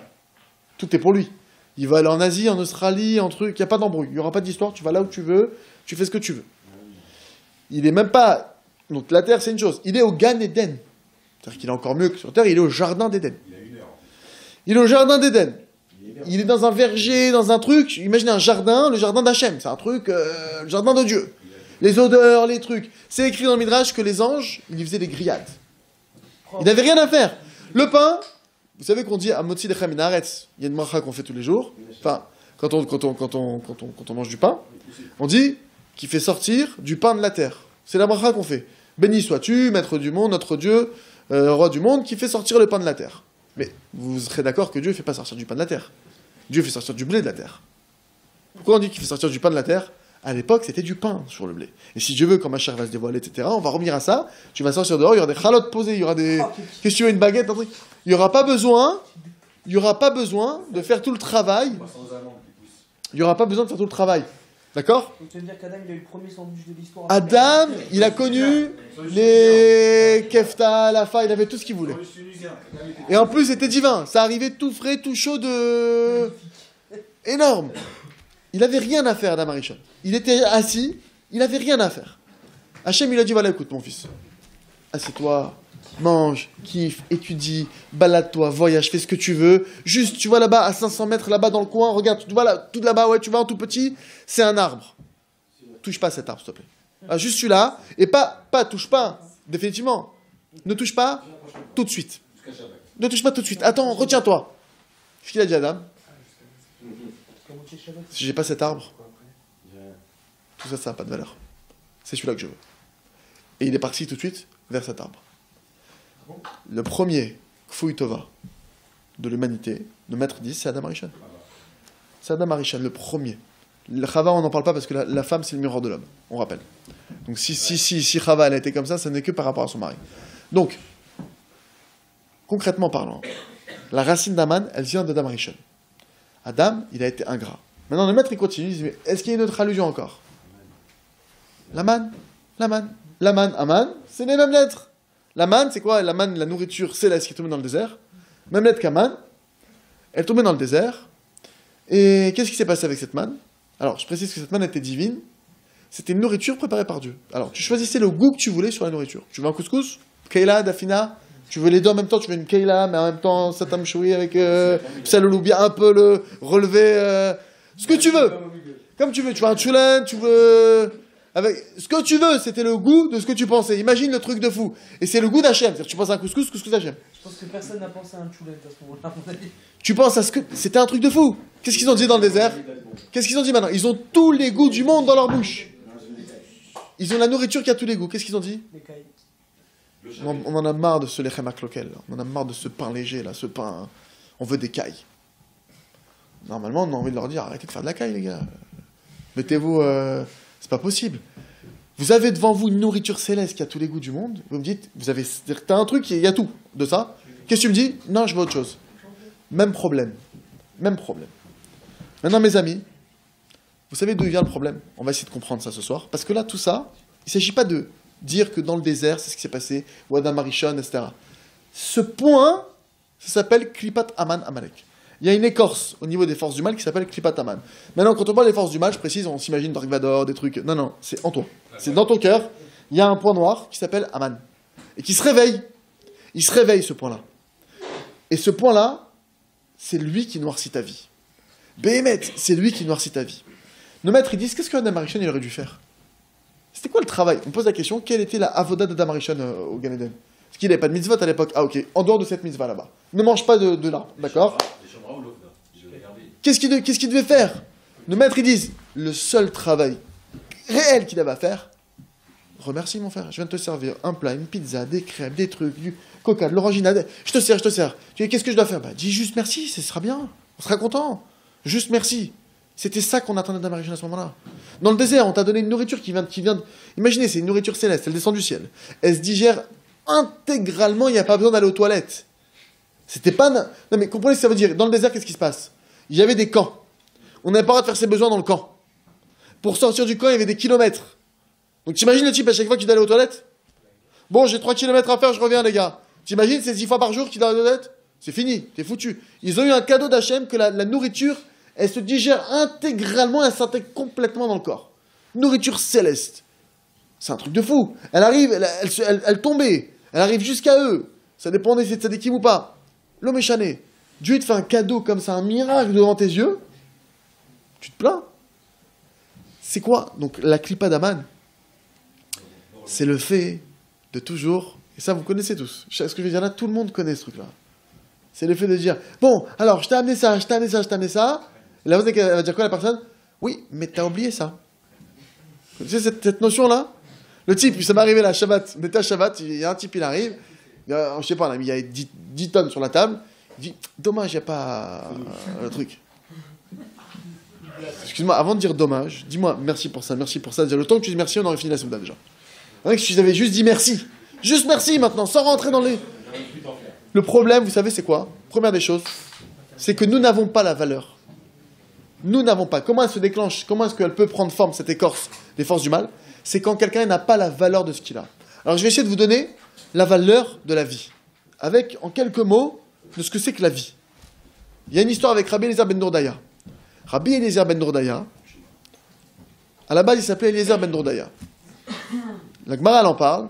Tout est pour lui. Il va aller en Asie, en Australie, en truc, il n'y a pas d'embrouille, il n'y aura pas d'histoire, tu vas là où tu veux, tu fais ce que tu veux. Il n'est même pas... Donc la terre, c'est une chose. Il est au Gan Eden. C'est-à-dire qu'il est encore mieux que sur terre, il est au jardin d'Éden. Il est au jardin d'Éden. Il est dans un verger, dans un truc, imaginez un jardin, le jardin d'Hachem, c'est un truc, le jardin de Dieu. Les odeurs, les trucs. C'est écrit dans le Midrash que les anges, ils lui faisaient des grillades. Il n'avait rien à faire. Le pain... Vous savez qu'on dit à Motzi Lechem Minaretz, il y a une bracha qu'on fait tous les jours. Enfin, quand on mange du pain, on dit qu'il fait sortir du pain de la terre. C'est la bracha qu'on fait. Béni sois-tu, maître du monde, notre Dieu, roi du monde, qui fait sortir le pain de la terre. Mais vous serez d'accord que Dieu ne fait pas sortir du pain de la terre. Dieu fait sortir du blé de la terre. Pourquoi on dit qu'il fait sortir du pain de la terre? À l'époque, c'était du pain sur le blé. Et si Dieu veut, quand ma chair va se dévoiler, etc., on va revenir à ça. Tu vas sortir dehors, il y aura des chalotes posées, il y aura des... Qu'est-ce que tu veux, une baguette, un truc. Il n'y aura pas besoin de faire tout le travail. Il n'y aura pas besoin de faire tout le travail. D'accord? Donc tu veux dire qu'Adam, il a eu le premier sandwich de l'histoire. Adam, il a connu les kefta, la fa, il avait tout ce qu'il voulait. Et en plus, c'était divin. Ça arrivait tout frais, tout chaud de... Énorme. Il n'avait rien à faire, Adam Arishon. Il était assis, il n'avait rien à faire. Hachem, il a dit, voilà, écoute, mon fils, assieds-toi, mange, kiffe, étudie, balade-toi, voyage, fais ce que tu veux. Juste, tu vois là-bas, à 500 mètres, là-bas dans le coin, regarde, tu vois là, tout là-bas, ouais, tu vois, en tout petit, c'est un arbre. Touche pas à cet arbre, s'il te plaît. Ah, juste celui-là, et pas, touche pas, définitivement. Ne touche pas tout de suite. Ne touche pas tout de suite. Attends, retiens-toi. Ce qu'il a dit Adam. Si j'ai pas cet arbre, tout ça, ça n'a pas de valeur. C'est celui-là que je veux. Et il est parti tout de suite vers cet arbre. Le premier Kfouï Tova de l'humanité, le maître dit, c'est Adam Arishon. C'est Adam Arishon, le premier. Le Chava, on n'en parle pas parce que la femme, c'est le miroir de l'homme, on rappelle. Donc si Chava, elle a été comme ça n'est que par rapport à son mari. Donc, concrètement parlant, la racine d'Aman, elle vient d'Adam Arishon. Adam, il a été ingrat. Maintenant, le maître, il continue, il dit, mais est-ce qu'il y a une autre allusion encore? Laman, Aman, c'est les mêmes lettres. Laman, c'est quoi? Laman, la nourriture céleste qui est tombée dans le désert. Même lettre qu'Aman, elle est tombée dans le désert. Et qu'est-ce qui s'est passé avec cette manne? Alors, je précise que cette manne était divine. C'était une nourriture préparée par Dieu. Alors, tu choisissais le goût que tu voulais sur la nourriture. Tu veux un couscous? Keila, Dafina? Tu veux les deux en même temps? Tu veux une Keila, mais en même temps, Satam Choui avec Psalolou, bien un peu le relevé. Ce que tu veux. Comme tu veux. Tu veux un Tchoulen, tu veux. Avec ce que tu veux, c'était le goût de ce que tu pensais. Imagine le truc de fou. Et c'est le goût d'Hachem. C'est-à-dire, tu penses à un couscous d'Hachem. Je pense que personne n'a pensé à un choulet à ce moment-là, à mon avis. Tu penses à ce que. C'était un truc de fou. Qu'est-ce qu'ils ont dit dans le désert? Qu'est-ce qu'ils ont dit maintenant? Ils ont tous les goûts du monde dans leur bouche. Ils ont la nourriture qui a tous les goûts. Qu'est-ce qu'ils ont dit? Les cailles. On en a marre de ce lechem aklokel. On en a marre de ce pain léger, là, ce pain. On veut des cailles. Normalement, on a envie de leur dire arrêtez de faire de la caille, les gars. Mettez-vous. C'est pas possible. Vous avez devant vous une nourriture céleste qui a tous les goûts du monde. Vous me dites, t'as un truc, il y a tout de ça. Qu'est-ce que tu me dis? Non, je veux autre chose. Même problème. Maintenant, mes amis, vous savez d'où vient le problème? On va essayer de comprendre ça ce soir. Parce que là, tout ça, il ne s'agit pas de dire que dans le désert, c'est ce qui s'est passé, ou Adam Arishon, etc. Ce point, ça s'appelle Klipat Aman Amalek. Il y a une écorce au niveau des forces du mal qui s'appelle Klipat Aman. Maintenant, quand on parle des forces du mal, je précise, on s'imagine Dark Vador, des trucs. Non, c'est en toi. C'est dans ton cœur. Il y a un point noir qui s'appelle Aman. Et qui se réveille. Il se réveille, ce point-là. Et ce point-là, c'est lui qui noircit ta vie. Béhémet, c'est lui qui noircit ta vie. Nos maîtres, ils disent, qu'est-ce que Adam Arishon, il aurait dû faire? C'était quoi le travail? On pose la question, quelle était la avoda d'Adam Arishon au Gan Eden? Parce qu'il n'avait pas de mitzvot à l'époque. Ah, ok. En dehors de cette mitzvah là-bas. Ne mange pas de l'arbre. D'accord? Qu'est-ce qu'il devait faire? Nos maîtres, ils disent, le seul travail réel qu'il avait à faire, remercie mon frère, je viens de te servir un plat, une pizza, des crêpes, des trucs, du coca, de l'oranginade, je te sers. Tu dis, qu'est-ce que je dois faire? Bah, dis juste merci, ce sera bien, on sera content. Juste merci. C'était ça qu'on attendait d'Adam Arishon à ce moment-là. Dans le désert, on t'a donné une nourriture qui vient imaginez, c'est une nourriture céleste, elle descend du ciel. Elle se digère intégralement, il n'y a pas besoin d'aller aux toilettes. C'était pas... Non mais comprenez ce que ça veut dire. Dans le désert, qu'est-ce qui se passe? Il y avait des camps. On n'avait pas le droit de faire ses besoins dans le camp. Pour sortir du camp, il y avait des kilomètres. Donc t'imagines le type à chaque fois qu'il doit aller aux toilettes? Bon, j'ai 3 kilomètres à faire, je reviens les gars. T'imagines, c'est 6 fois par jour qu'il doit aller aux toilettes? C'est fini, t'es foutu. Ils ont eu un cadeau d'Hachem que la nourriture, elle se digère intégralement, elle s'intègre complètement dans le corps. Nourriture céleste. C'est un truc de fou. Elle arrive, elle tombait. Elle arrive jusqu'à eux. Ça dépend des tzadikim ou pas. L'homme est chané. Dieu te fait un cadeau comme ça, un miracle devant tes yeux. Tu te plains? C'est quoi? Donc la klipa d'Aman, c'est le fait de toujours, et ça vous connaissez tous, ce que je veux dire là, tout le monde connaît ce truc-là. C'est le fait de dire, bon, alors je t'ai amené ça. Et la elle va dire quoi la personne? Oui, mais t'as oublié ça. Tu sais cette notion-là? Le type, ça m'est arrivé là, Shabbat, on était à Shabbat, il y a un type, il arrive, je sais pas, il y a 10 tonnes sur la table, il dit, dommage, il n'y a pas le truc. Excuse-moi, avant de dire dommage, dis-moi merci pour ça. Dire, le temps que tu dis merci, on aurait fini la semaine déjà. Si tu avais juste dit merci. Juste merci maintenant, sans rentrer dans les... Le problème, vous savez, c'est quoi? Première des choses, c'est que nous n'avons pas la valeur. Nous n'avons pas. Comment elle se déclenche? Comment est-ce qu'elle peut prendre forme, cette écorce des forces du mal? C'est quand quelqu'un n'a pas la valeur de ce qu'il a. Alors je vais essayer de vous donner la valeur de la vie. Avec, en quelques mots, de ce que c'est que la vie. Il y a une histoire avec Rabbi Eliezer ben Dourdaya. Rabbi Eliezer ben Dourdaya, à la base, il s'appelait Eliezer ben Dourdaya. La Gemara, elle en parle.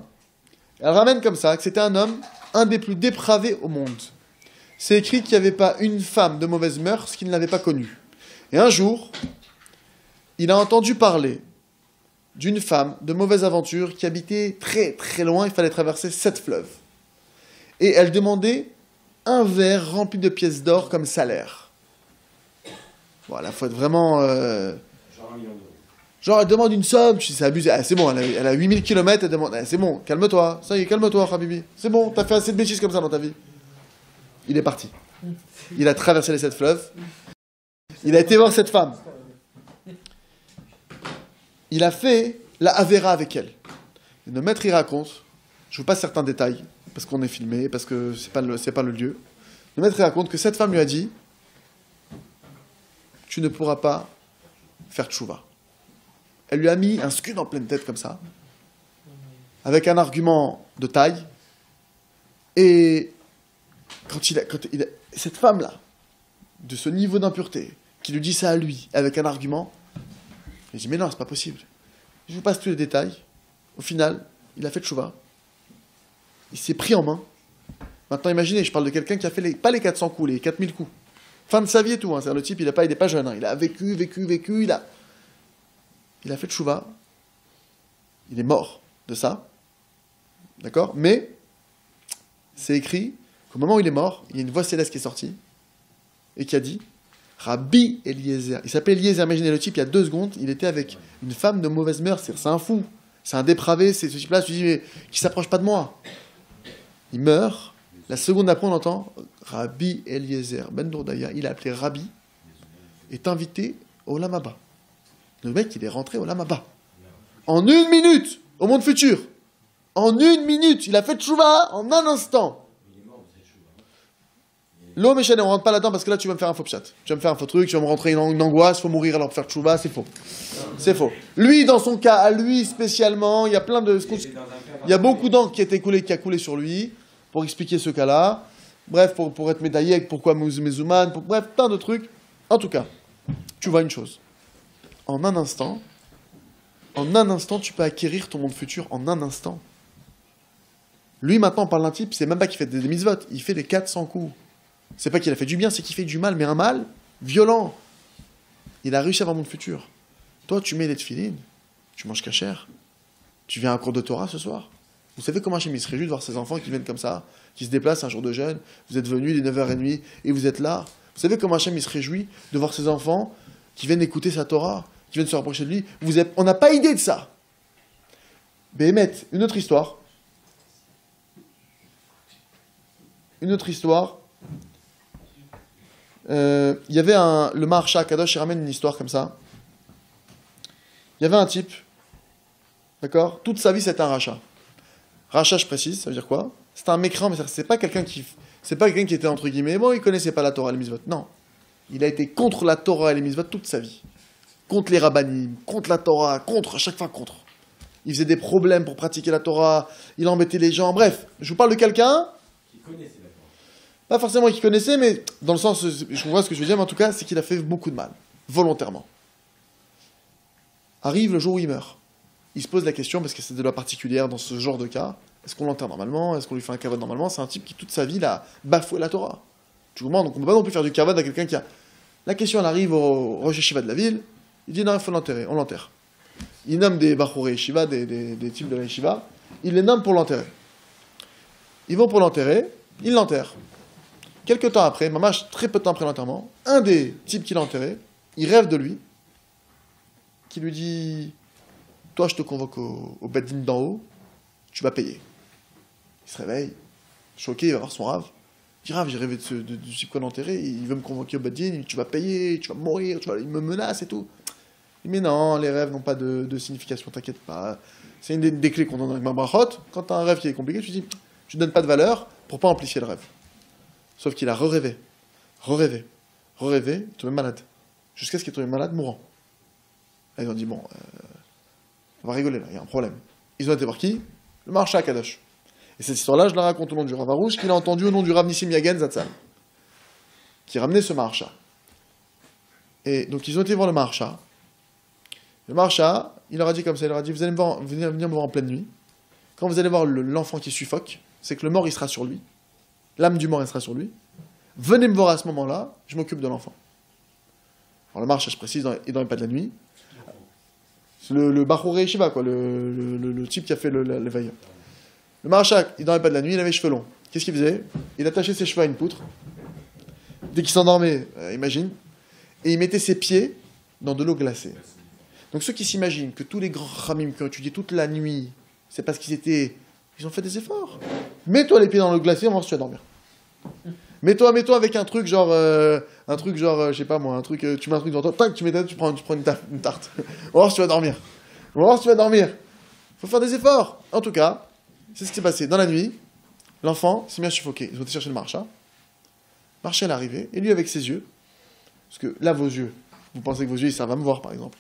Elle ramène comme ça que c'était un homme, un des plus dépravés au monde. C'est écrit qu'il n'y avait pas une femme de mauvaise mœurs qu'il ne l'avait pas connue. Et un jour, il a entendu parler d'une femme de mauvaise aventure qui habitait très très loin, il fallait traverser 7 fleuves. Et elle demandait un verre rempli de pièces d'or comme salaire. Voilà, il faut être vraiment... Genre, elle demande une somme, c'est abusé. Ah, c'est bon, elle a 8000 km, elle demande. Ah, c'est bon, calme-toi. Ça y est, calme-toi, Habibi. C'est bon, t'as fait assez de bêtises comme ça dans ta vie. Il est parti. Il a traversé les 7 fleuves. Il a été voir cette femme. Il a fait la Avera avec elle. Et le maître, il raconte, je ne veux pas certains détails, parce qu'on est filmé, parce que c'est pas le lieu. Le maître, il raconte que cette femme lui a dit, tu ne pourras pas faire tchouva. Elle lui a mis un scud en pleine tête comme ça, avec un argument de taille. Et cette femme-là, de ce niveau d'impureté, qui lui dit ça à lui, avec un argument, il dit, mais non, c'est pas possible. Je vous passe tous les détails. Au final, il a fait tchouva. Il s'est pris en main. Maintenant, imaginez, je parle de quelqu'un qui a fait pas les 400 coups, les 4000 coups. Fin de sa vie et tout. Hein. C'est-à-dire, le type, il n'est pas jeune. Hein. Il a vécu. Il a fait tchouva. Il est mort de ça. D'accord? Mais, c'est écrit qu'au moment où il est mort, il y a une voix céleste qui est sortie et qui a dit Rabbi Eliezer. Il s'appelait Eliezer. Imaginez le type, il y a 2 secondes, il était avec une femme de mauvaise mœurs. C'est un fou. C'est un dépravé. C'est ce type-là, je me dis, mais qui s'approche pas de moi. Il meurt. La seconde d'après, on entend Rabbi Eliezer Ben Dourdaya. Il a appelé Rabbi. Est invité au Lamaba. Le mec, il est rentré au Lamaba. En 1 minute, au monde futur. En 1 minute, il a fait tchouva en un instant. L'homme est chané, on rentre pas là-dedans parce que là tu vas me faire un faux pchat. Tu vas me faire un faux truc, tu vas me rentrer une angoisse, faut mourir alors pour faire tchouva, c'est faux. C'est faux. Lui, dans son cas, à lui spécialement, il y a plein de... Il y a beaucoup d'encre qui a coulé sur lui pour expliquer ce cas-là. Bref, pour être médaillé avec pourquoi Mezouman, bref, plein de trucs. En tout cas, tu vois une chose. En un instant, tu peux acquérir ton monde futur en un instant. Lui, maintenant, on parle d'un type, c'est même pas qu'il fait des mitzvot, il fait des 400 coups. C'est pas qu'il a fait du bien, c'est qu'il fait du mal, mais un mal violent. Il a réussi à avoir un monde futur. Toi, tu mets les tefilines, tu manges cachère, tu viens à un cours de Torah ce soir. Vous savez comment Hachem il se réjouit de voir ses enfants qui viennent comme ça, qui se déplacent un jour de jeûne, vous êtes venus, il est 9h30, et vous êtes là. Vous savez comment Hachem il se réjouit de voir ses enfants qui viennent écouter sa Torah, qui viennent se rapprocher de lui. On n'a pas idée de ça. Béhémet, une autre histoire. Il y avait le Maharsha Kadosh, il ramène une histoire comme ça. Il y avait un type, d'accord? Toute sa vie, c'était un rachat. Rachat, je précise, ça veut dire quoi? C'était un mécréant, mais c'est pas quelqu'un qui était entre guillemets, bon, il connaissait pas la Torah et les mitzvot. Non. Il a été contre la Torah et les mitzvot toute sa vie. Contre les rabbanim, contre la Torah, à chaque fois contre. Il faisait des problèmes pour pratiquer la Torah, il embêtait les gens. Bref, je vous parle de quelqu'un Qui connaissait la Torah. Pas forcément qu'il connaissait, mais dans le sens, je vois ce que je veux dire, mais en tout cas, c'est qu'il a fait beaucoup de mal, volontairement. Arrive le jour où il meurt. Il se pose la question, parce que c'est de la particulière dans ce genre de cas, est-ce qu'on l'enterre normalement? Est-ce qu'on lui fait un kavod normalement? C'est un type qui, toute sa vie, a bafoué la Torah. Tu comprends? Donc on ne peut pas non plus faire du kavod à quelqu'un qui a... La question, elle arrive au Rosh Yeshiva de la ville, il dit non, il faut l'enterrer, on l'enterre. Il nomme des Bachorei Yeshiva, des types de la Yeshiva, il les nomme pour l'enterrer. Ils vont pour l'enterrer, ils l'enterrent. Quelques temps après, mamash, très peu de temps après l'enterrement, un des types qui l'a enterré, il rêve de lui, qui lui dit « Toi, je te convoque au Beddin d'en haut, tu vas payer. » Il se réveille, choqué, il va voir son Rav. Il dit « Rav, j'ai rêvé du type qu'on a enterré, il veut me convoquer au Beddin, il dit, tu vas payer, tu vas mourir, il me menace et tout. » Il dit « Mais non, les rêves n'ont pas de signification, t'inquiète pas. C'est une des clés qu'on donne avec ma brachot. Quand tu as un rêve qui est compliqué, tu dis « Je ne donne pas de valeur pour pas amplifier le rêve. » Sauf qu'il a re-rêvé, il tombé malade. Jusqu'à ce qu'il est tombé malade, mourant. Là, ils ont dit, bon, on va rigoler là, il y a un problème. Ils ont été voir qui? Le Maharsha Kadosh. Et cette histoire-là, je la raconte au nom du Rav Arouche, qu'il a entendu au nom du Rav Nissim Yagen Zatzal, qui ramenait ce Maharsha. Et donc, ils ont été voir le Maharsha. Le Maharsha, il leur a dit comme ça, il leur a dit, vous allez venir me voir en pleine nuit. Quand vous allez voir l'enfant qui suffoque, c'est que le mort, il sera sur lui. L'âme du mort, elle sera sur lui. Venez me voir à ce moment-là, je m'occupe de l'enfant. Alors le Maharsha, je précise, il dormait pas de la nuit. C'est le Bachorei Yeshiva, quoi, le type qui a fait l'éveil. Le Maharsha, il dormait pas de la nuit, il avait les cheveux longs. Qu'est-ce qu'il faisait? Il attachait ses cheveux à une poutre. Dès qu'il s'endormait, imagine. Et il mettait ses pieds dans de l'eau glacée. Donc ceux qui s'imaginent que tous les grands Khamim qui ont étudié toute la nuit, c'est parce ils ont fait des efforts. Mets-toi les pieds dans le glacier, on va voir si tu vas dormir. Mets-toi avec un truc genre, je sais pas moi, tu mets un truc dans toi, tac, tu prends une tarte. On va voir si tu vas dormir. On va voir si tu vas dormir. Faut faire des efforts. En tout cas, c'est ce qui s'est passé. Dans la nuit, l'enfant s'est mis à suffoquer. Ils ont été chercher le marcha. Marcha est arrivé, et lui avec ses yeux, parce que là, vos yeux, vous pensez que vos yeux, ils servent à me voir, par exemple.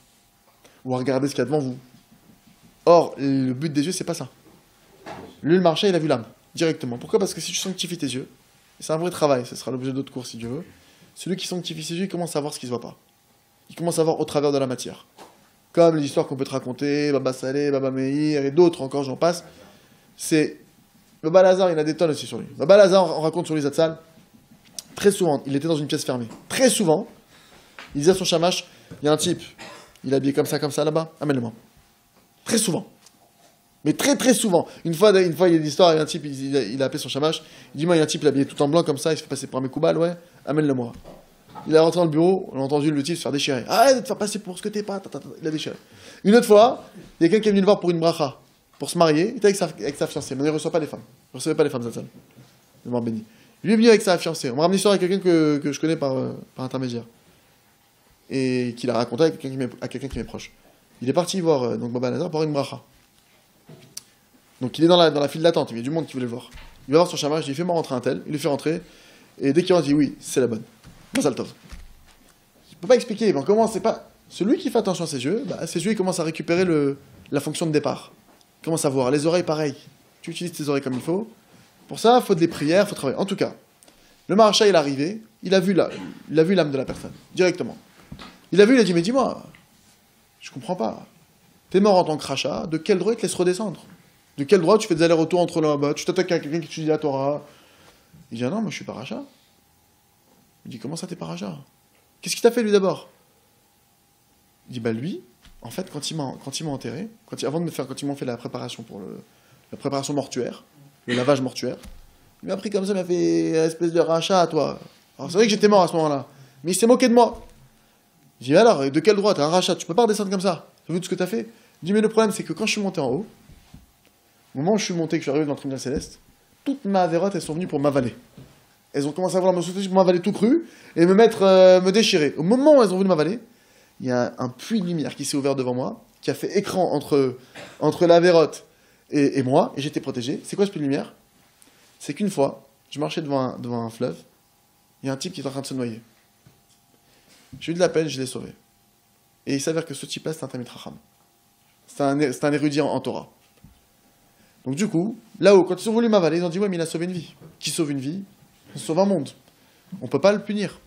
Ou à regarder ce qu'il y a devant vous. Or, le but des yeux, c'est pas ça. Lui, le marcha, il a vu l'âme, directement. Pourquoi ? Parce que si tu sanctifies tes yeux, c'est un vrai travail, ce sera l'objet d'autres cours si Dieu veut. Celui qui sanctifie ses yeux, il commence à voir ce qui ne se voit pas. Il commence à voir au travers de la matière. Comme les histoires qu'on peut te raconter, Baba Saleh, Baba Meir et d'autres encore, j'en passe. C'est. Baba Lazare, il a des tonnes aussi sur lui. Baba Lazare, on raconte sur les Zatzal, très souvent, il était dans une pièce fermée. Très souvent, il disait à son shamash, il y a un type, il est habillé comme ça là-bas, amène-le-moi. Très souvent. Mais très très souvent. Une fois, il y a une histoire, il y a un type, il a appelé son shamash, il dit, moi, il y a un type, il est habillé tout en blanc comme ça, il se fait passer pour un mekoubal, ouais, amène-le-moi. Il est rentré dans le bureau, on a entendu le type se faire déchirer. Arrête de te faire passer pour ce que t'es pas, il a déchiré. Une autre fois, il y a quelqu'un qui est venu le voir pour une bracha, pour se marier, il était avec sa fiancée, mais il ne reçoit pas les femmes. Il ne recevait pas les femmes, Zatzal. Le mort béni. Il est venu avec sa fiancée. On m'a ramené l'histoire à quelqu'un que je connais par intermédiaire. Et qu'il a raconté à quelqu'un qui m'est proche. Il est parti voir donc Baba Lazare pour une bracha. Donc il est dans la file d'attente, il y a du monde qui voulait le voir. Il va voir son shamash, il dit fais-moi rentrer un tel, il le fait rentrer, et dès qu'il rentre, il dit oui, c'est la bonne. Mazal tov. Je ne peux pas expliquer, mais comment c'est pas. Celui qui fait attention à ses yeux, ses yeux ils commencent à récupérer la fonction de départ. Il commence à voir. Les oreilles, pareil. Tu utilises tes oreilles comme il faut. Pour ça, il faut des prières, il faut travailler. En tout cas, le marcha, il est arrivé, il a vu l'âme de la personne, directement. Il a vu, il a dit, mais dis-moi, je comprends pas. T'es mort en tant que rachat, de quel droit il te laisse redescendre ? De quel droit tu fais des allers-retours entre là-bas, tu t'attaques à quelqu'un qui étudie la Torah ? Il dit, ah non, moi je suis pas rachat. Il dit, comment ça t'es pas rachat ? Qu'est-ce qu'il t'a fait lui d'abord ? Il dit, lui, en fait, quand il m'a enterré, quand ils m'ont fait la préparation pour la préparation mortuaire, le lavage mortuaire, il m'a pris comme ça, il m'a fait une espèce de rachat à toi. Alors c'est vrai que j'étais mort à ce moment-là, mais il s'est moqué de moi. Je dis, alors, de quel droit ? T'es un rachat, tu peux pas redescendre comme ça. Tu as vu tout ce que t'as fait ? Je dis, mais le problème, c'est que quand je suis monté en haut, au moment où je suis monté, que je suis arrivé dans le tribunal céleste, toutes mes avérotes, elles sont venues pour m'avaler. Elles ont commencé à vouloir me sauter pour m'avaler tout cru et me déchirer. Au moment où elles ont voulu m'avaler, il y a un puits de lumière qui s'est ouvert devant moi, qui a fait écran entre la vérote et moi, et j'étais protégé. C'est quoi ce puits de lumière ? C'est qu'une fois, je marchais devant un fleuve, il y a un type qui est en train de se noyer. J'ai eu de la peine, je l'ai sauvé. Et il s'avère que ce type-là, c'est un Talmid Chacham. C'est un érudit en Torah. Donc du coup, là-haut, quand ils ont voulu m'avaler, ils ont dit, ouais, mais il a sauvé une vie. Qui sauve une vie ? Il sauve un monde. On ne peut pas le punir.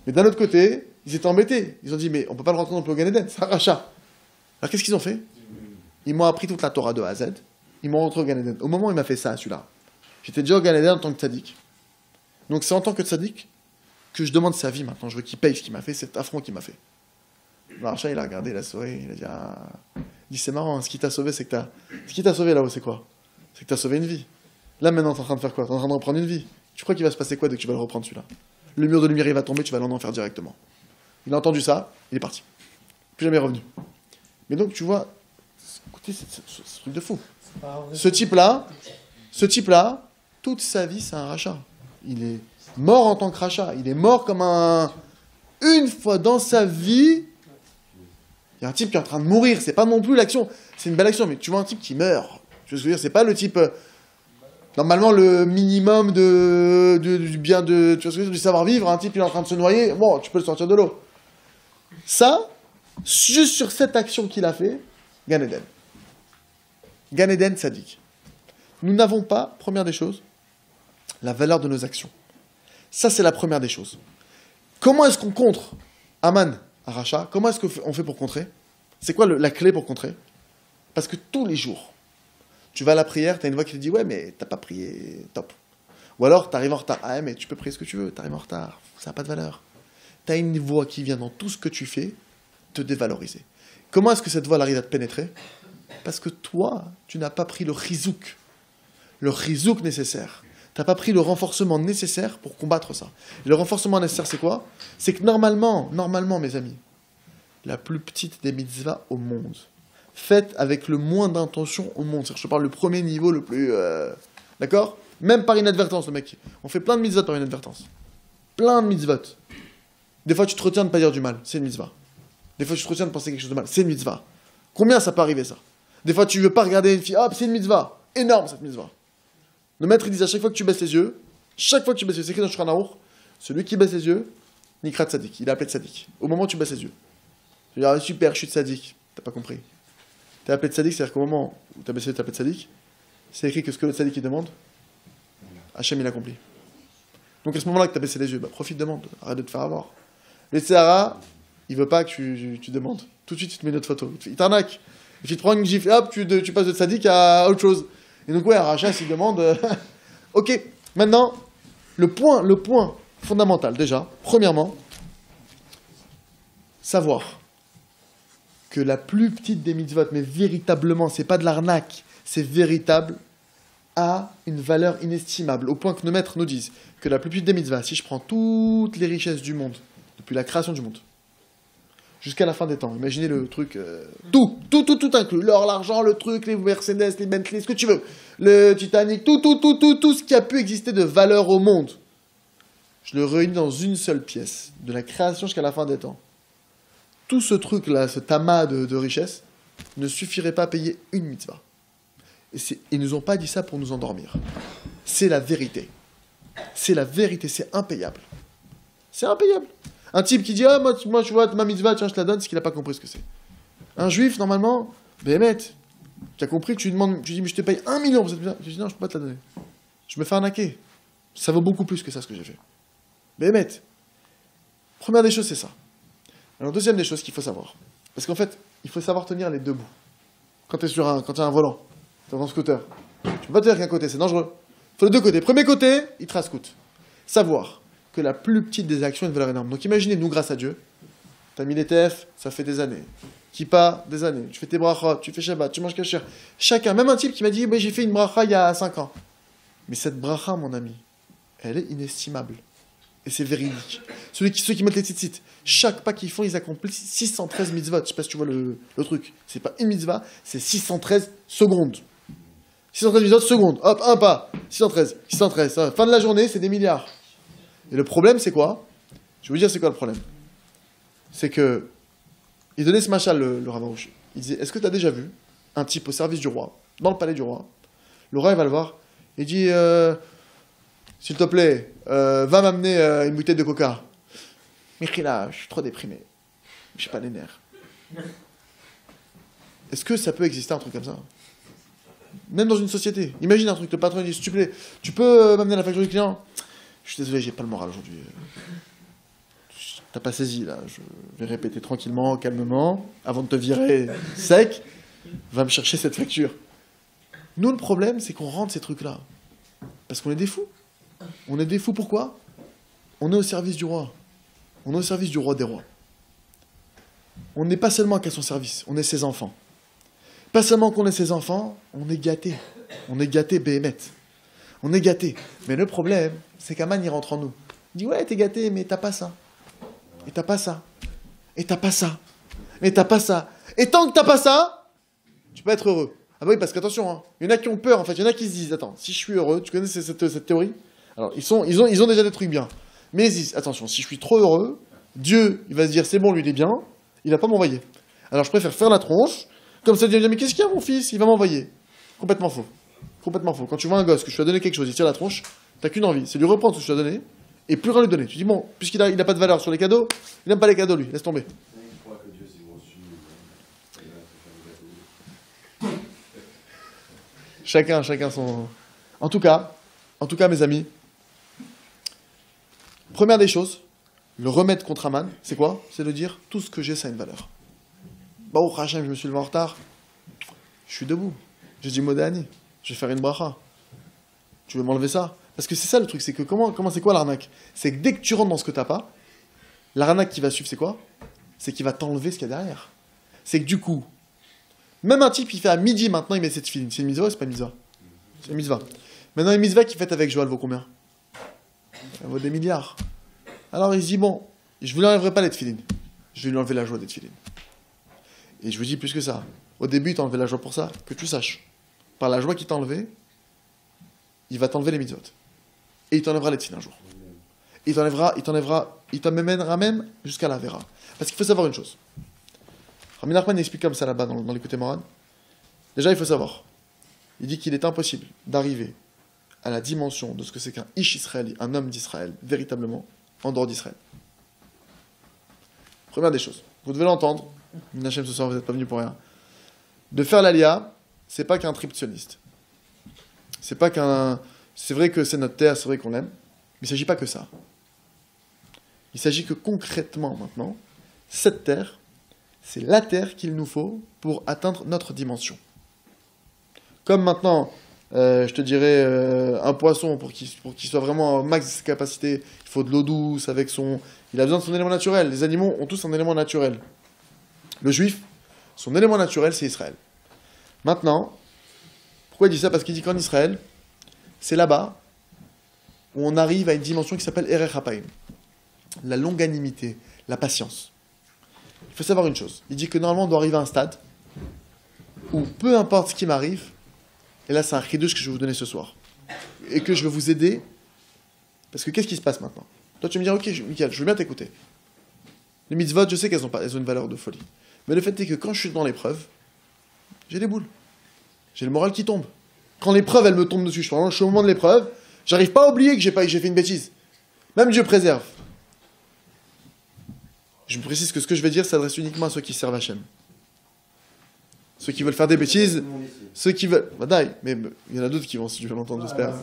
Mais d'un autre côté, ils étaient embêtés. Ils ont dit, mais on ne peut pas le rentrer dans le Gan Eden, c'est un rachat. Alors qu'est-ce qu'ils ont fait ? Ils m'ont appris toute la Torah de A à Z. Ils m'ont rentré au Gan Eden. Au moment où il m'a fait ça, celui-là, j'étais déjà au Gan Eden en tant que tzaddik. Donc c'est en tant que tzaddik que je demande sa vie maintenant. Je veux qu'il paye ce qu'il m'a fait, cet affront qu'il m'a fait. Le rachat, il a regardé, il a souri, il a dit, ah... Il dit, c'est marrant, hein, ce qui t'a sauvé, c'est que Ce qui t'a sauvé là-haut, c'est quoi ? C'est que t'as sauvé une vie. Là, maintenant, t'es en train de faire quoi ? T'es en train de reprendre une vie. Tu crois qu'il va se passer quoi dès que tu vas le reprendre, celui-là ? Le mur de lumière, il va tomber, tu vas aller en enfer directement. Il a entendu ça, il est parti. Plus jamais revenu. Mais donc, tu vois, écoutez, ce truc de fou. Ce type-là, toute sa vie, c'est un rachat. Il est mort en tant que rachat. Il est mort comme une fois dans sa vie... Il y a un type qui est en train de mourir, c'est pas non plus l'action, c'est une belle action, mais tu vois un type qui meurt. Je veux dire, c'est pas le type... normalement, le minimum du bien de... Tu vois ce que je veux dire, du savoir-vivre, un type qui est en train de se noyer, bon, tu peux le sortir de l'eau. Ça, juste sur cette action qu'il a fait, Gan Eden. Gan Eden tzaddik. Nous n'avons pas, première des choses, la valeur de nos actions. Ça, c'est la première des choses. Comment est-ce qu'on contre Aman Rachat, comment est-ce qu'on fait pour contrer ? C'est quoi la clé pour contrer ? Parce que tous les jours, tu vas à la prière, tu as une voix qui te dit « Ouais, mais t'as pas prié, top ». Ou alors, tu arrives en retard. « Ah, mais tu peux prier ce que tu veux, tu arrives en retard, ça n'a pas de valeur ». Tu as une voix qui vient dans tout ce que tu fais te dévaloriser. Comment est-ce que cette voix arrive à te pénétrer ? Parce que toi, tu n'as pas pris le chizouk nécessaire. Tu n'as pas pris le renforcement nécessaire pour combattre ça. Et le renforcement nécessaire, c'est quoi ? C'est que normalement, mes amis, la plus petite des mitzvahs au monde. Faite avec le moins d'intention au monde. C'est-à-dire, je te parle le premier niveau, le plus... D'accord? Même par inadvertance, le mec. On fait plein de mitzvahs par inadvertance. Plein de mitzvahs. Des fois, tu te retiens de ne pas dire du mal. C'est une mitzvah. Des fois, tu te retiens de penser quelque chose de mal. C'est une mitzvah. Combien ça peut arriver, ça? Des fois, tu veux pas regarder une fille. Hop, c'est une mitzvah. Énorme, cette mitzvah. Le maître, il dit à chaque fois que tu baisses les yeux, c'est écrit dans Shulchan Aruch, celui qui baisse les yeux, Nikrat Tzadik. Il est appelé Tzadik. Au moment où tu baisses les yeux. Tu dis, ah, super, je suis Tzadik. T'as pas compris. T'es appelé Tzadik, c'est-à-dire qu'au moment où t'as baissé les yeux, t'es appelé Tzadik. C'est écrit que ce que le Tzadik il demande, Hachem il accomplit. Donc à ce moment-là que t'as baissé les yeux, bah, profite, demande. Arrête de te faire avoir. Le Tzahara, il veut pas que tu demandes. Tout de suite, il te met une autre photo. Il t'arnaque. Il te prend une gifle, hop, tu passes de Tzadik à autre chose. Et donc, ouais, Rachas, il demande. Ok, maintenant, le point fondamental, déjà, premièrement, savoir que la plus petite des mitzvot, mais véritablement, c'est pas de l'arnaque, c'est véritable, a une valeur inestimable, au point que nos maîtres nous disent que la plus petite des mitzvahs, si je prends toutes les richesses du monde, depuis la création du monde, jusqu'à la fin des temps, imaginez le truc, tout inclus, l'or, l'argent, le truc, les Mercedes, les Bentley, ce que tu veux, le Titanic, tout ce qui a pu exister de valeur au monde, je le réunis dans une seule pièce, de la création jusqu'à la fin des temps. Tout ce truc-là, ce tamas de richesses, ne suffirait pas à payer une mitzvah. Et ils nous ont pas dit ça pour nous endormir. C'est la vérité. C'est la vérité, c'est impayable. C'est impayable. Un type qui dit, ah, moi, tu vois, ma mitzvah, tiens, je te la donne, c'est qu'il n'a pas compris ce que c'est. Un juif, normalement, Béhémet, tu as compris, tu dis, mais je te paye 1 million pour cette mitzvah. Tu dis, non, je peux pas te la donner. Je me fais arnaquer. Ça vaut beaucoup plus que ça, ce que j'ai fait. Béhémet. Première des choses, c'est ça. Alors, deuxième des choses qu'il faut savoir. Parce qu'en fait, il faut savoir tenir les deux bouts. Quand tu es quand tu as un volant, tu es dans un scooter, tu peux pas tenir qu'un côté, c'est dangereux. Il faut les deux côtés. Premier côté, il te rascoute. Savoir que la plus petite des actions a une valeur énorme. Donc imaginez, nous, grâce à Dieu, tu as mis les TF, ça fait des années. Kippa, des années. Tu fais tes brachot, tu fais Shabbat, tu manges kasher. Chacun, même un type qui m'a dit, j'ai fait une bracha il y a 5 ans. Mais cette bracha, mon ami, elle est inestimable. Et c'est véridique. Ceux qui mettent les tzitzit, chaque pas qu'ils font, ils accomplissent 613 mitzvot. Je sais pas si tu vois le truc. C'est pas une mitzvah, c'est 613 secondes. 613 mitzvot secondes. Hop, un pas. 613. Fin de la journée, c'est des milliards. Et le problème, c'est quoi? Je vais vous dire c'est quoi le problème. C'est que, il donnait ce machal, le Rav Arush. Il disait, est-ce que tu as déjà vu un type au service du roi, dans le palais du roi? Le roi, il va le voir. Il dit, s'il te plaît, va m'amener une bouteille de coca. Michila, je suis trop déprimé. Je sais pas les nerfs. Est-ce que ça peut exister un truc comme ça? Même dans une société. Imagine un truc, le patron dit, s'il te plaît, tu peux m'amener la facture du client? Je suis désolé, j'ai pas le moral aujourd'hui. T'as pas saisi, là. Je vais répéter tranquillement, calmement, avant de te virer sec. Va me chercher cette facture. Nous, le problème, c'est qu'on rentre ces trucs-là. Parce qu'on est des fous. On est des fous, pourquoi? On est au service du roi. On est au service du roi des rois. On n'est pas seulement qu'à son service, on est ses enfants. Pas seulement qu'on est ses enfants, on est gâtés. On est gâtés, Béhémet. On est gâtés. Mais le problème, c'est qu'Aman, il rentre en nous. Il dit, ouais, t'es gâté, mais t'as pas ça. Et t'as pas ça. Et t'as pas ça. Et t'as pas ça. Et tant que t'as pas ça, tu peux être heureux. Ah bah oui, parce qu'attention, hein, il y en a qui ont peur, en fait. Il y en a qui se disent, attends, si je suis heureux, tu connais cette théorie? Alors, ils ont déjà des trucs bien. Mais ils disent, attention, si je suis trop heureux, Dieu, il va se dire, c'est bon, lui, il est bien, il va pas m'envoyer. Alors, je préfère faire la tronche, comme ça, il va dire, mais qu'est-ce qu'il y a, mon fils? Il va m'envoyer. Complètement faux. Complètement faux. Quand tu vois un gosse que je lui ai donné quelque chose, il tire la tronche, t'as qu'une envie, c'est lui reprendre ce que je lui ai donné, et plus rien lui donner. Tu dis, bon, puisqu'il a pas de valeur sur les cadeaux, il n'aime pas les cadeaux, lui, laisse tomber. Chacun son... En tout cas, mes amis, première des choses, le remède contre Aman, c'est quoi? C'est de dire, tout ce que j'ai, ça a une valeur. Bah, oh, Hachem, je me suis levé en retard. Je suis debout. J'ai dit Modani. Je vais faire une bracha. Tu veux m'enlever ça? Parce que c'est ça le truc, c'est que comment c'est quoi l'arnaque? C'est que dès que tu rentres dans ce que t'as pas, l'arnaque qui va suivre, c'est quoi? C'est qu'il va t'enlever ce qu'il y a derrière. C'est que du coup, même un type, il fait à midi maintenant, il met cette filine. C'est une mitzvah ou c'est pas une mitzvah? C'est une mitzvah. Maintenant, une mitzvah qui fait avec Joël vaut combien? Elle vaut des milliards. Alors il se dit, bon, je ne vous enlèverai pas les tefilines. je vais lui enlever la joie des tefilines. Et je vous dis plus que ça. Au début, il t'a enlevé la joie pour ça, que tu saches. Par la joie qu'il t'a enlevé, il va t'enlever les mitzvot. Et il t'enlèvera les tefilines un jour. Il t'emmènera même jusqu'à la vera. Parce qu'il faut savoir une chose. Rabbi Nachman explique comme ça là-bas dans l'écouté Moran. Déjà, il faut savoir. Il dit qu'il est impossible d'arriver à la dimension de ce que c'est qu'un Ish Israëli, un homme d'Israël, véritablement, en dehors d'Israël. Première des choses. Vous devez l'entendre. Minachem, ce soir, vous n'êtes pas venu pour rien. De faire l'Aliyah, c'est pas qu'un trip sioniste. C'est pas qu'un. C'est vrai que c'est notre terre, c'est vrai qu'on l'aime. Mais il ne s'agit pas que ça. Il s'agit que concrètement, maintenant, cette terre, c'est la terre qu'il nous faut pour atteindre notre dimension. Comme maintenant, je te dirais, un poisson, pour qu'il soit vraiment au max de ses capacités, il faut de l'eau douce, avec son... Il a besoin de son élément naturel. Les animaux ont tous un élément naturel. Le juif, son élément naturel, c'est Israël. Maintenant, pourquoi il dit ça? Parce qu'il dit qu'en Israël, c'est là-bas où on arrive à une dimension qui s'appelle Erech HaPaim. La longanimité, la patience. Il faut savoir une chose. Il dit que normalement, on doit arriver à un stade où peu importe ce qui m'arrive, et là c'est un chidouche que je vais vous donner ce soir, et que je vais vous aider, parce que qu'est-ce qui se passe maintenant? Toi tu vas me dire, ok, Michael, je veux bien t'écouter. Les mitzvot, je sais qu'elles ont une valeur de folie. Mais le fait est que quand je suis dans l'épreuve, j'ai des boules. J'ai le moral qui tombe. Quand l'épreuve, elle me tombe dessus, je suis au moment de l'épreuve, j'arrive pas à oublier que j'ai fait une bêtise. Même Dieu préserve. Je me précise que ce que je vais dire s'adresse uniquement à ceux qui servent Hachem. Ceux qui veulent faire des bêtises, ceux qui veulent... Badaï, mais il y en a d'autres qui vont, si je vais m'entendre, j'espère.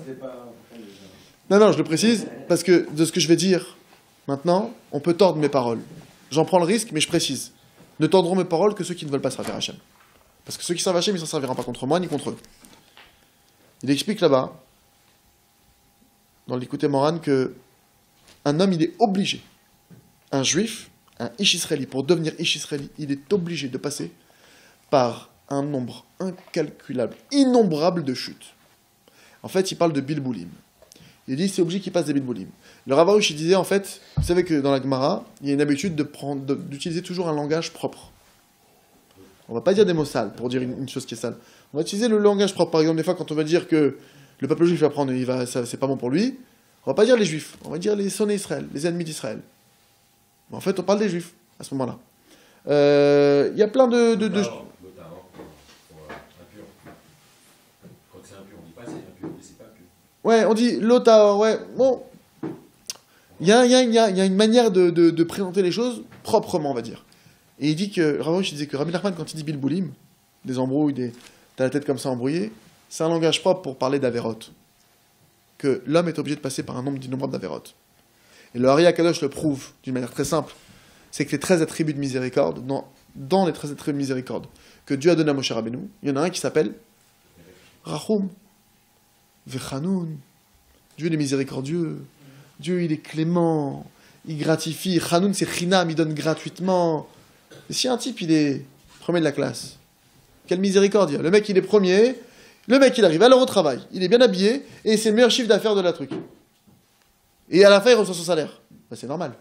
Non, je le précise, parce que de ce que je vais dire, maintenant, on peut tordre mes paroles. J'en prends le risque, mais je précise. Ne tordront mes paroles que ceux qui ne veulent pas servir Hachem. Parce que ceux qui servent Hachem, ils ne s'en serviront pas contre moi, ni contre eux. Il explique là-bas, dans l'écouté Moran, que un homme, il est obligé, un juif, un Ish Israëli, pour devenir Ish Israëli, il est obligé de passer par un nombre incalculable, innombrable de chutes. En fait, il parle de bilboulim. Il dit c'est obligé qu'il passe des bilboulim. Le Rav Arush, il disait en fait, vous savez que dans la Gemara, il y a une habitude d'utiliser toujours un langage propre. On va pas dire des mots sales pour dire une chose qui est sale. On va utiliser le langage propre. Par exemple, des fois, quand on va dire que le peuple juif va prendre, c'est pas bon pour lui, on va pas dire les juifs, on va dire les sonnés Israël, les ennemis d'Israël. Mais en fait, on parle des juifs à ce moment-là. Il y a plein de... Ouais, on dit l'Otahor, ouais, bon. Il y a une manière de présenter les choses proprement, on va dire. Et il dit que, il disait que Rabbi Nachman, quand il dit bilboulim, des embrouilles, t'as la tête comme ça embrouillée, c'est un langage propre pour parler d'Averot. Que l'homme est obligé de passer par un nombre innombrable d'Averot. Et le Hari HaKadosh le prouve d'une manière très simple. C'est que les 13 attributs de miséricorde, dans les 13 attributs de miséricorde que Dieu a donné à Moshe Rabbeinu, il y en a un qui s'appelle Rachum. Vechanoun. Dieu il est miséricordieux. Dieu il est clément. Il gratifie. Chanoun c'est chinam, il donne gratuitement. Et si un type il est premier de la classe, quelle miséricorde. Le mec il est premier, le mec il arrive à l'heure au travail, il est bien habillé, et c'est le meilleur chiffre d'affaires de la truc. Et à la fin il reçoit son salaire. Ben, c'est normal.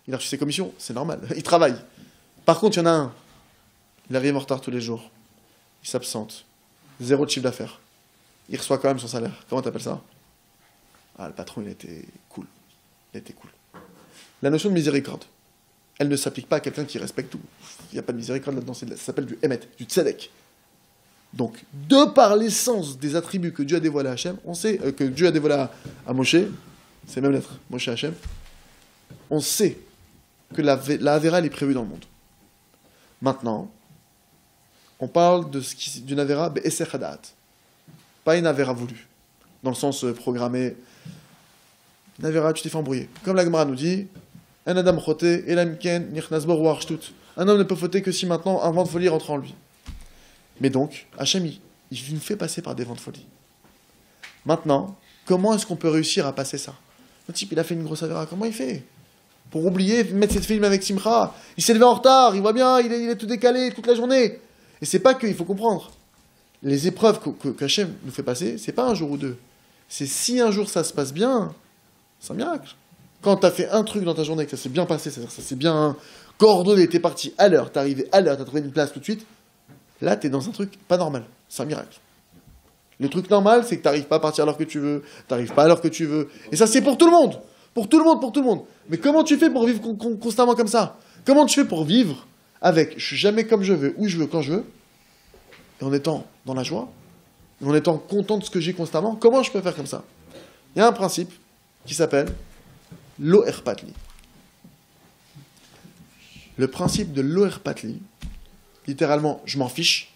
Il a reçu ses commissions, c'est normal. Il travaille. Par contre il y en a un, il arrive en retard tous les jours. Il s'absente. 0 de chiffre d'affaires. Il reçoit quand même son salaire. Comment t'appelles ça? Ah, le patron, il était cool. Il était cool. La notion de miséricorde, elle ne s'applique pas à quelqu'un qui respecte tout. Il n'y a pas de miséricorde là-dedans. Ça s'appelle du Emet, du Tzedek. Donc, de par l'essence des attributs que Dieu a dévoilés à Hachem, on sait que Dieu a dévoilé à Moshe, c'est même lettre, Moshe Hachem, on sait que la Avera, elle est prévue dans le monde. Maintenant, on parle d'une Avera be'eser hadat. Pas une Avera voulue, dans le sens programmé. Une Avera, tu t'es fait embrouiller. Comme la Gemara nous dit, un Adam choté, elam ken, nichnas bor war shtut. Un homme ne peut fauter que si maintenant un vent de folie rentre en lui. Mais donc, Hachem, il nous fait passer par des vents de folie. Maintenant, comment est-ce qu'on peut réussir à passer ça? Le type, il a fait une grosse Avera, comment il fait? Pour oublier, mettre cette film avec Simcha. Il s'est levé en retard, il voit bien, il est tout décalé toute la journée. Et c'est pas que, il faut comprendre. Les épreuves qu'Hachem nous fait passer, c'est pas un jour ou deux. C'est si un jour ça se passe bien, c'est un miracle. Quand tu as fait un truc dans ta journée, que ça s'est bien passé, c'est-à-dire que ça s'est bien coordonné, t'es parti à l'heure, t'es arrivé à l'heure, t'as trouvé une place tout de suite, là, t'es dans un truc pas normal. C'est un miracle. Le truc normal, c'est que t'arrives pas à partir à l'heure que tu veux, t'arrives pas à l'heure que tu veux. Et ça, c'est pour tout le monde. Pour tout le monde, pour tout le monde. Mais comment tu fais pour vivre constamment comme ça? Comment tu fais pour vivre avec je suis jamais comme je veux, où je veux, quand je veux, et en étant dans la joie, et en étant content de ce que j'ai constamment? Comment je peux faire comme ça? Il y a un principe qui s'appelle l'Oher Patli. Le principe de l'Oher Patli, littéralement, je m'en fiche,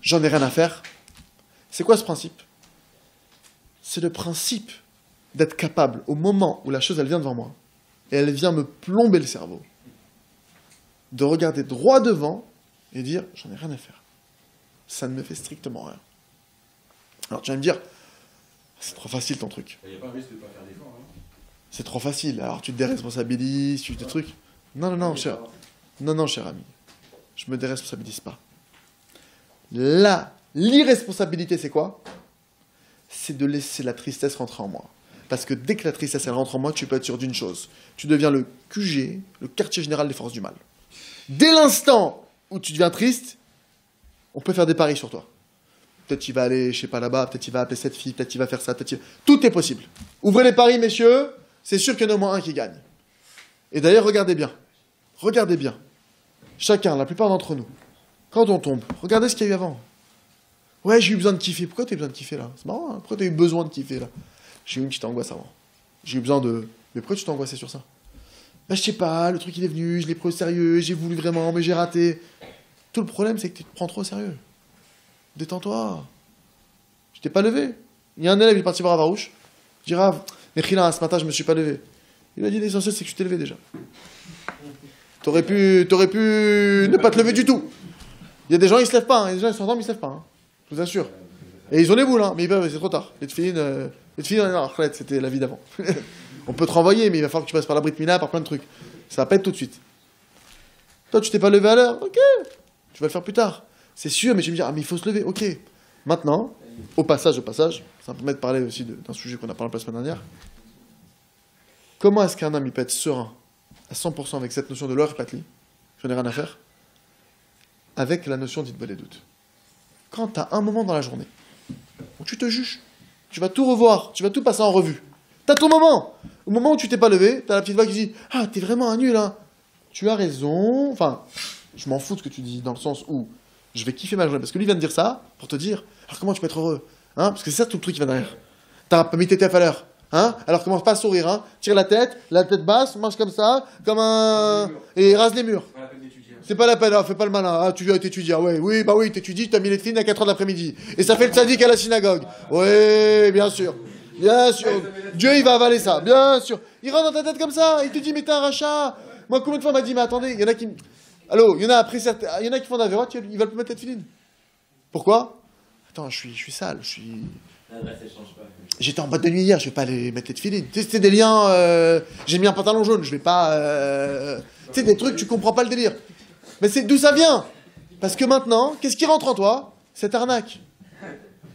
j'en ai rien à faire. C'est quoi ce principe? C'est le principe d'être capable, au moment où la chose elle vient devant moi, et elle vient me plomber le cerveau, de regarder droit devant et dire j'en ai rien à faire. Ça ne me fait strictement rien. Alors tu vas me dire, c'est trop facile ton truc. Il n'y a pas un risque de ne pas faire d'effort, hein. C'est trop facile, alors tu te déresponsabilises, tu fais des trucs. Non, non, non, cher. Non, non, cher ami. Je me déresponsabilise pas. L'irresponsabilité, c'est quoi? C'est de laisser la tristesse rentrer en moi. Parce que dès que la tristesse elle rentre en moi, tu peux être sûr d'une chose. Tu deviens le QG, le quartier général des forces du mal. Dès l'instant où tu deviens triste, on peut faire des paris sur toi. Peut-être qu'il va aller, je sais pas, là-bas, peut-être qu'il va appeler cette fille, peut-être qu'il va faire ça, peut-être qu'il... Tout est possible. Ouvrez les paris, messieurs, c'est sûr qu'il y en a au moins un qui gagne. Et d'ailleurs, regardez bien. Regardez bien. Chacun, la plupart d'entre nous, quand on tombe, regardez ce qu'il y a eu avant. Ouais, j'ai eu besoin de kiffer. Pourquoi tu as besoin de kiffer là? C'est marrant, hein? Pourquoi tu as eu besoin de kiffer là? J'ai eu une petite angoisse avant. J'ai eu besoin de... Mais pourquoi tu t'es angoissé sur ça? Bah, je sais pas, le truc il est venu, je l'ai pris au sérieux, j'ai voulu vraiment, mais j'ai raté. Tout le problème, c'est que tu te prends trop au sérieux. Détends-toi. Je t'ai pas levé. Il y a un élève, il est parti voir Avarouche. Je dis, Rav, Mechila, ce matin, je me suis pas levé. Il a dit, l'essentiel, c'est que tu t'es levé déjà. T'aurais pu ne pas te lever du tout. Il y a des gens, ils se lèvent pas. Il y a des gens, ils s'endorment, ils se lèvent pas. Hein. Je vous assure. Et ils ont les boules, hein, mais ils peuvent, c'est trop tard. Les tefilines, non, c'était la vie d'avant. On peut te renvoyer, mais il va falloir que tu passes par la Brit Mila, par plein de trucs. Ça va pas être tout de suite. Toi, tu t'es pas levé à l'heure, ok. Tu vas le faire plus tard. C'est sûr, mais je vais me dire, ah, mais il faut se lever, ok. Maintenant, au passage, ça me permet de parler aussi d'un sujet qu'on a parlé la semaine dernière. Comment est-ce qu'un homme, il peut être serein à 100% avec cette notion de l'or patli, j'en ai rien à faire, avec la notion d'Itbal et doute. Quand tu as un moment dans la journée où tu te juges, tu vas tout revoir, tu vas tout passer en revue. Tu as ton moment. Au moment où tu t'es pas levé, tu as la petite voix qui dit « Ah, t'es vraiment un nul, hein !» Tu as raison. Enfin, je m'en fous de ce que tu dis, dans le sens où je vais kiffer ma journée. Parce que lui vient de dire ça pour te dire « Alors comment tu peux être heureux, hein ?» Parce que c'est ça tout le truc qui va derrière. T'as pas mis tes TF à l'heure. Hein? Alors commence pas à sourire, hein? Tire la tête basse, marche comme ça, comme un... Et rase les murs. C'est pas la peine, hein, fais pas le malin. Ah, tu viens t'étudier, ouais, oui, bah oui, t'étudies, t'as mis les filles à 4h de l'après-midi. Et ça fait le sadique à la synagogue. Oui, bien sûr. Bien sûr. Dieu, il va avaler ça, bien sûr. Il rentre dans ta tête comme ça, il te dit, mais t'es un rachat. Moi, combien de fois on m'a dit, mais attendez, il y en a qui... Allô, il y en a après certains... Il y en a qui font la vérote, ils veulent plus mettre tête filine. Pourquoi? Attends, je suis sale, je suis... J'étais en boîte de nuit hier, je vais pas aller mettre les tefilines. Tu sais, c'était des liens. J'ai mis un pantalon jaune, je vais pas. Tu sais, des trucs, tu comprends pas le délire. Mais c'est d'où ça vient? Parce que maintenant, qu'est-ce qui rentre en toi? Cette arnaque.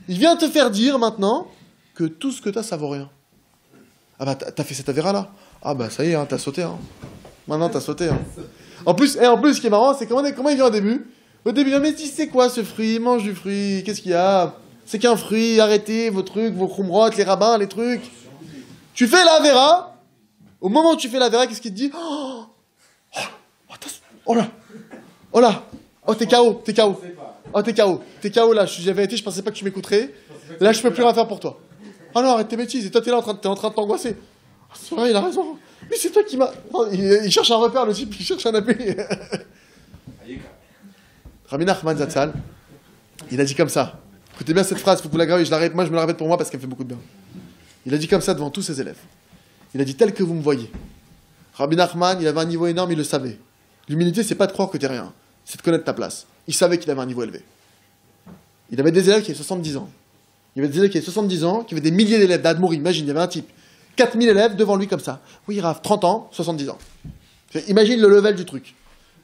Il vient te faire dire maintenant que tout ce que t'as, ça vaut rien. Ah bah, t'as fait cette avéra là? Ah bah, ça y est, hein, t'as sauté. Hein. Maintenant, t'as sauté. Hein. En plus, ce qui est marrant, c'est comment il vient au début? Au début, mais c'est quoi ce fruit? Mange du fruit, qu'est-ce qu'il y a? C'est qu'un fruit, arrêtez vos trucs, vos khumrot, les rabbins, les trucs. Tu fais la vera. Au moment où tu fais la vera, qu'est-ce qu'il te dit? Oh là, oh là, oh t'es KO. Oh t'es KO là, j'avais été, je pensais pas que tu m'écouterais. Là je peux plus rien faire pour toi. Oh non, arrête tes bêtises, et toi t'es là en train de t'angoisser. Oh, c'est vrai, il a raison. Mais c'est toi qui m'a... Oh, il cherche un repère le type, il cherche un appui. Rabbi Nachman Zatzal, il a dit comme ça. Écoutez bien cette phrase, il faut que vous la gravez, moi je me la répète pour moi parce qu'elle me fait beaucoup de bien. Il a dit comme ça devant tous ses élèves. Il a dit tel que vous me voyez. Rabbi Nachman, il avait un niveau énorme, il le savait. L'humilité, c'est pas de croire que t'es rien, c'est de connaître ta place. Il savait qu'il avait un niveau élevé. Il avait des élèves qui avaient 70 ans. Il y avait des élèves qui avaient 70 ans, qui avaient des milliers d'élèves d'Admouri. Imagine, il y avait un type, 4000 élèves devant lui comme ça. Oui, Rav, 30 ans, 70 ans. Imagine le level du truc.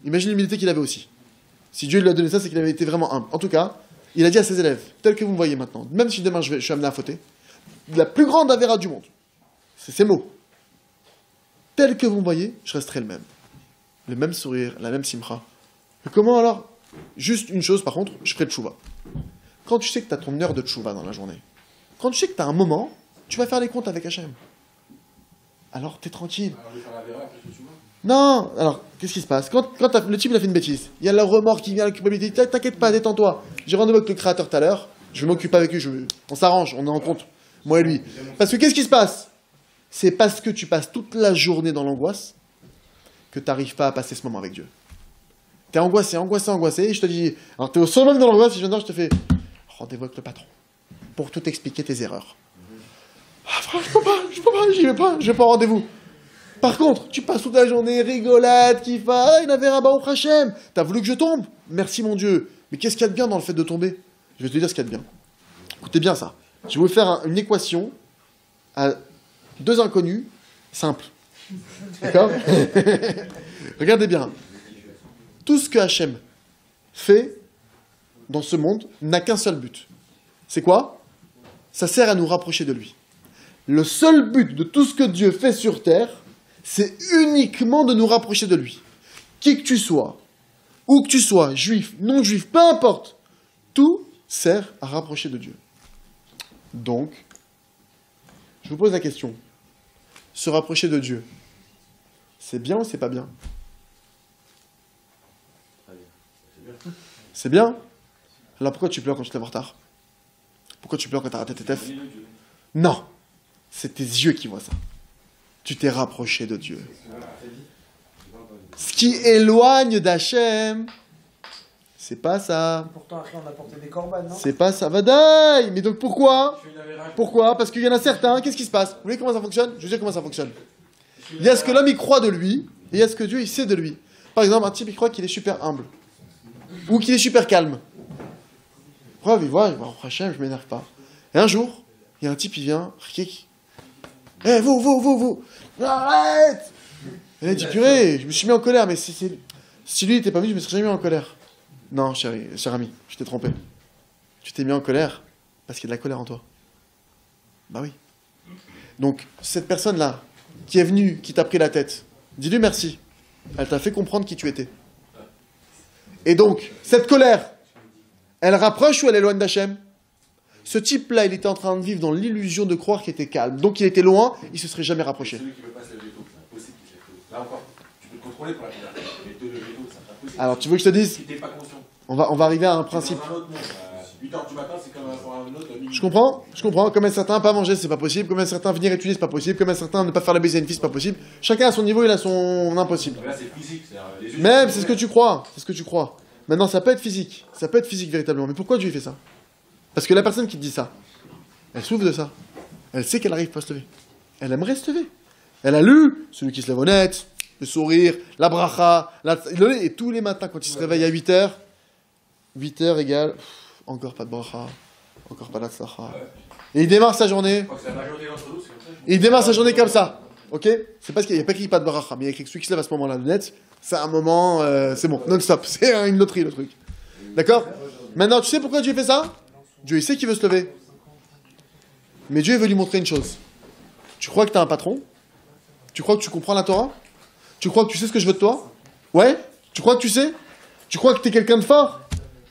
Imagine l'humilité qu'il avait aussi. Si Dieu lui a donné ça, c'est qu'il avait été vraiment humble. En tout cas, il a dit à ses élèves, tel que vous me voyez maintenant, même si demain je suis amené à fauter, la plus grande avéra du monde, c'est ces mots. tel que vous me voyez, je resterai le même. Le même sourire, la même simcha. Et comment alors? Juste une chose, par contre, je ferai tchouva. Quand tu sais que tu as ton heure de tchouva dans la journée, quand tu sais que tu as un moment, tu vas faire les comptes avec Hachem. Alors, t'es tranquille. Alors, il faut la verra après que tu vois. Non, alors, qu'est-ce qui se passe? Quand le type il a fait une bêtise, il y a le remords qui vient, la culpabilité, t'inquiète pas, détends-toi. J'ai rendez-vous avec le créateur tout à l'heure, je vais m'occuper avec lui, on s'arrange, on est en compte, moi et lui. Parce que qu'est-ce qui se passe? C'est parce que tu passes toute la journée dans l'angoisse que tu n'arrives pas à passer ce moment avec Dieu. T'es angoissé, et je te dis, alors t'es au sommet de l'angoisse, et je te fais rendez-vous avec le patron pour tout expliquer tes erreurs. Ah frère, je peux pas, j'y vais pas, je vais pas au rendez-vous. Par contre, tu passes toute la journée, rigolade, kiffa, il avait un Baruch Hashem. T'as voulu que je tombe? Merci mon Dieu. Mais qu'est-ce qu'il y a de bien dans le fait de tomber? Je vais te dire ce qu'il y a de bien. Écoutez bien ça. Je vais vous faire une équation à deux inconnus, simple. D'accord? Regardez bien. Tout ce que Hachem fait dans ce monde n'a qu'un seul but. C'est quoi? Ça sert à nous rapprocher de lui. Le seul but de tout ce que Dieu fait sur terre, c'est uniquement de nous rapprocher de lui. Qui que tu sois, où que tu sois, juif, non juif, peu importe, tout sert à rapprocher de Dieu. Donc, je vous pose la question. Se rapprocher de Dieu, c'est bien ou c'est pas bien? C'est bien. Alors pourquoi tu pleures quand tu te lèves en retard? Pourquoi tu pleures quand tu as raté tes tests? Non, c'est tes yeux qui voient ça. Tu t'es rapproché de Dieu. Ce qui éloigne d'Hachem, c'est pas ça. Pourtant, après, on a porté des corbanes, non? C'est pas ça. Vadaï. Mais donc pourquoi? Pourquoi? Parce qu'il y en a certains, qu'est-ce qui se passe? Vous voyez comment ça fonctionne? Je vais vous dire comment ça fonctionne. Il y a ce que l'homme il croit de lui, et il y a ce que Dieu il sait de lui. Par exemple, un type il croit qu'il est super humble, ou qu'il est super calme. Preuve, il voit, Hachem, je m'énerve pas. Et un jour, il y a un type, il vient, eh, vous, arrête! Elle a dit, purée, je me suis mis en colère, mais si lui n'était pas venu, je me serais jamais mis en colère. Non, cher ami, je t'ai trompé. Tu t'es mis en colère parce qu'il y a de la colère en toi. Bah oui. Donc, cette personne-là, qui est venue, qui t'a pris la tête, dis-lui merci. Elle t'a fait comprendre qui tu étais. Et donc, cette colère, elle rapproche ou elle éloigne d'Hachem? Ce type-là, il était en train de vivre dans l'illusion de croire qu'il était calme. Donc, il était loin, il ne se serait jamais rapproché. Celui qui ne veut pas se lever tôt, c'est impossible qu'il se lève tôt. Là encore, tu peux te contrôler pour la prière. Mais te lever tôt, c'est impossible. Alors, tu veux que je te dise? Si tu n'es pas conscient. On va arriver à un principe. Dans un autre monde. 8h du matin, c'est comme pour un autre. Je comprends. Comme certains, pas manger, c'est pas possible. Comme certains, venir étudier, c'est pas possible. Comme certains, ne pas faire la baiser à une fille, c'est pas possible. Chacun à son niveau, il a son impossible. Là, c'est physique. Les yeux, Même, c'est ce que tu crois. Maintenant, ça peut être physique. Ça peut être physique, véritablement. Mais pourquoi Dieu fait ça? Parce que la personne qui te dit ça, elle souffre de ça. Elle sait qu'elle n'arrive pas à se lever. Elle aimerait se lever. Elle a lu celui qui se lève honnête, le sourire, la bracha, et tous les matins, quand il se réveille à 8h, 8h égale, encore pas de bracha, encore pas d'atzlacha. Et il démarre sa journée. Il démarre sa journée comme ça. Ok? C'est parce qu'il n'y a pas écrit pas de bracha, mais il y a écrit celui qui se lève à ce moment-là, net. C'est un moment, c'est bon, non-stop. C'est une loterie, le truc. D'accord? Maintenant, tu sais pourquoi Dieu fait ça? Dieu, il sait qu'il veut se lever. Mais Dieu veut lui montrer une chose. Tu crois que tu as un patron? Tu crois que tu comprends la Torah? Tu crois que tu sais ce que je veux de toi? Ouais? Tu crois que tu sais? Tu crois que tu es quelqu'un de fort?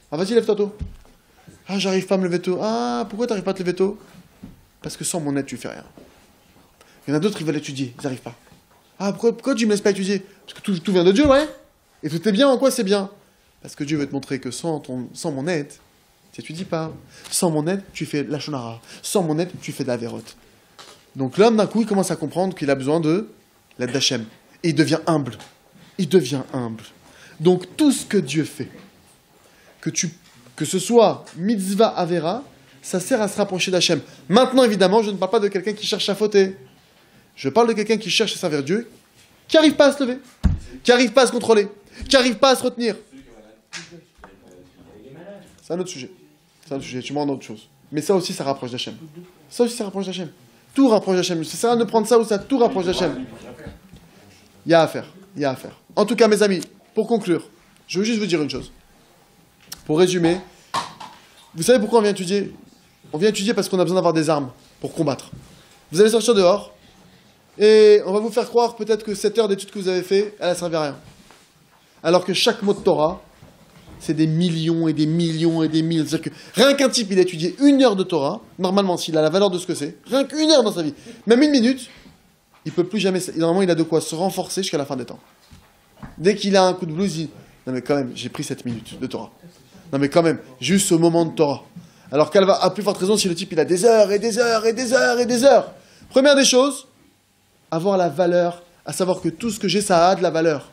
Ah, vas-y, lève-toi tôt. Ah, j'arrive pas à me lever tôt. Ah, pourquoi t'arrives pas à te lever tôt? Parce que sans mon aide, tu fais rien. Il y en a d'autres, ils veulent étudier, ils n'arrivent pas. Ah, pourquoi tu me laisses pas étudier? Parce que tout vient de Dieu, ouais? Et tout est bien, en quoi c'est bien? Parce que Dieu veut te montrer que sans mon aide, tu n'étudies pas. Sans mon aide, tu fais la shonara. Sans mon aide, tu fais de la vérote. Donc l'homme, d'un coup, il commence à comprendre qu'il a besoin de l'aide d'Hachem. Et il devient humble. Donc tout ce que Dieu fait, que ce soit mitzvah avera, ça sert à se rapprocher d'Hachem. Maintenant, évidemment, je ne parle pas de quelqu'un qui cherche à fauter. Je parle de quelqu'un qui cherche à servir Dieu, qui n'arrive pas à se lever, qui n'arrive pas à se contrôler, qui n'arrive pas à se retenir. C'est un autre sujet. Tu me rends autre chose. Mais ça aussi, ça rapproche d'Hachem. Tout rapproche d'Hachem. Ça sert à ne prendre ça ou ça, tout rapproche d'Hachem. Il y a à faire. En tout cas, mes amis, pour conclure, je veux juste vous dire une chose. Pour résumer, vous savez pourquoi on vient étudier? On vient étudier parce qu'on a besoin d'avoir des armes pour combattre. Vous allez sortir dehors, Et on va vous faire croire peut-être que cette heure d'étude que vous avez fait, elle a servi à rien. Alors que chaque mot de Torah, c'est des millions et des millions et des millions. C'est-à-dire que rien qu'un type, il a étudié 1 heure de Torah, normalement, s'il a la valeur de ce que c'est, rien qu'1 heure dans sa vie, même 1 minute, il peut plus jamais... Normalement, il a de quoi se renforcer jusqu'à la fin des temps. Dès qu'il a un coup de blues, il dit « Non mais quand même, j'ai pris 7 minutes de Torah. Non mais quand même, juste ce moment de Torah. » Alors qu'elle va à plus forte raison si le type, il a des heures et des heures et des heures et des heures. Première des choses, avoir la valeur, à savoir que tout ce que j'ai, ça a de la valeur.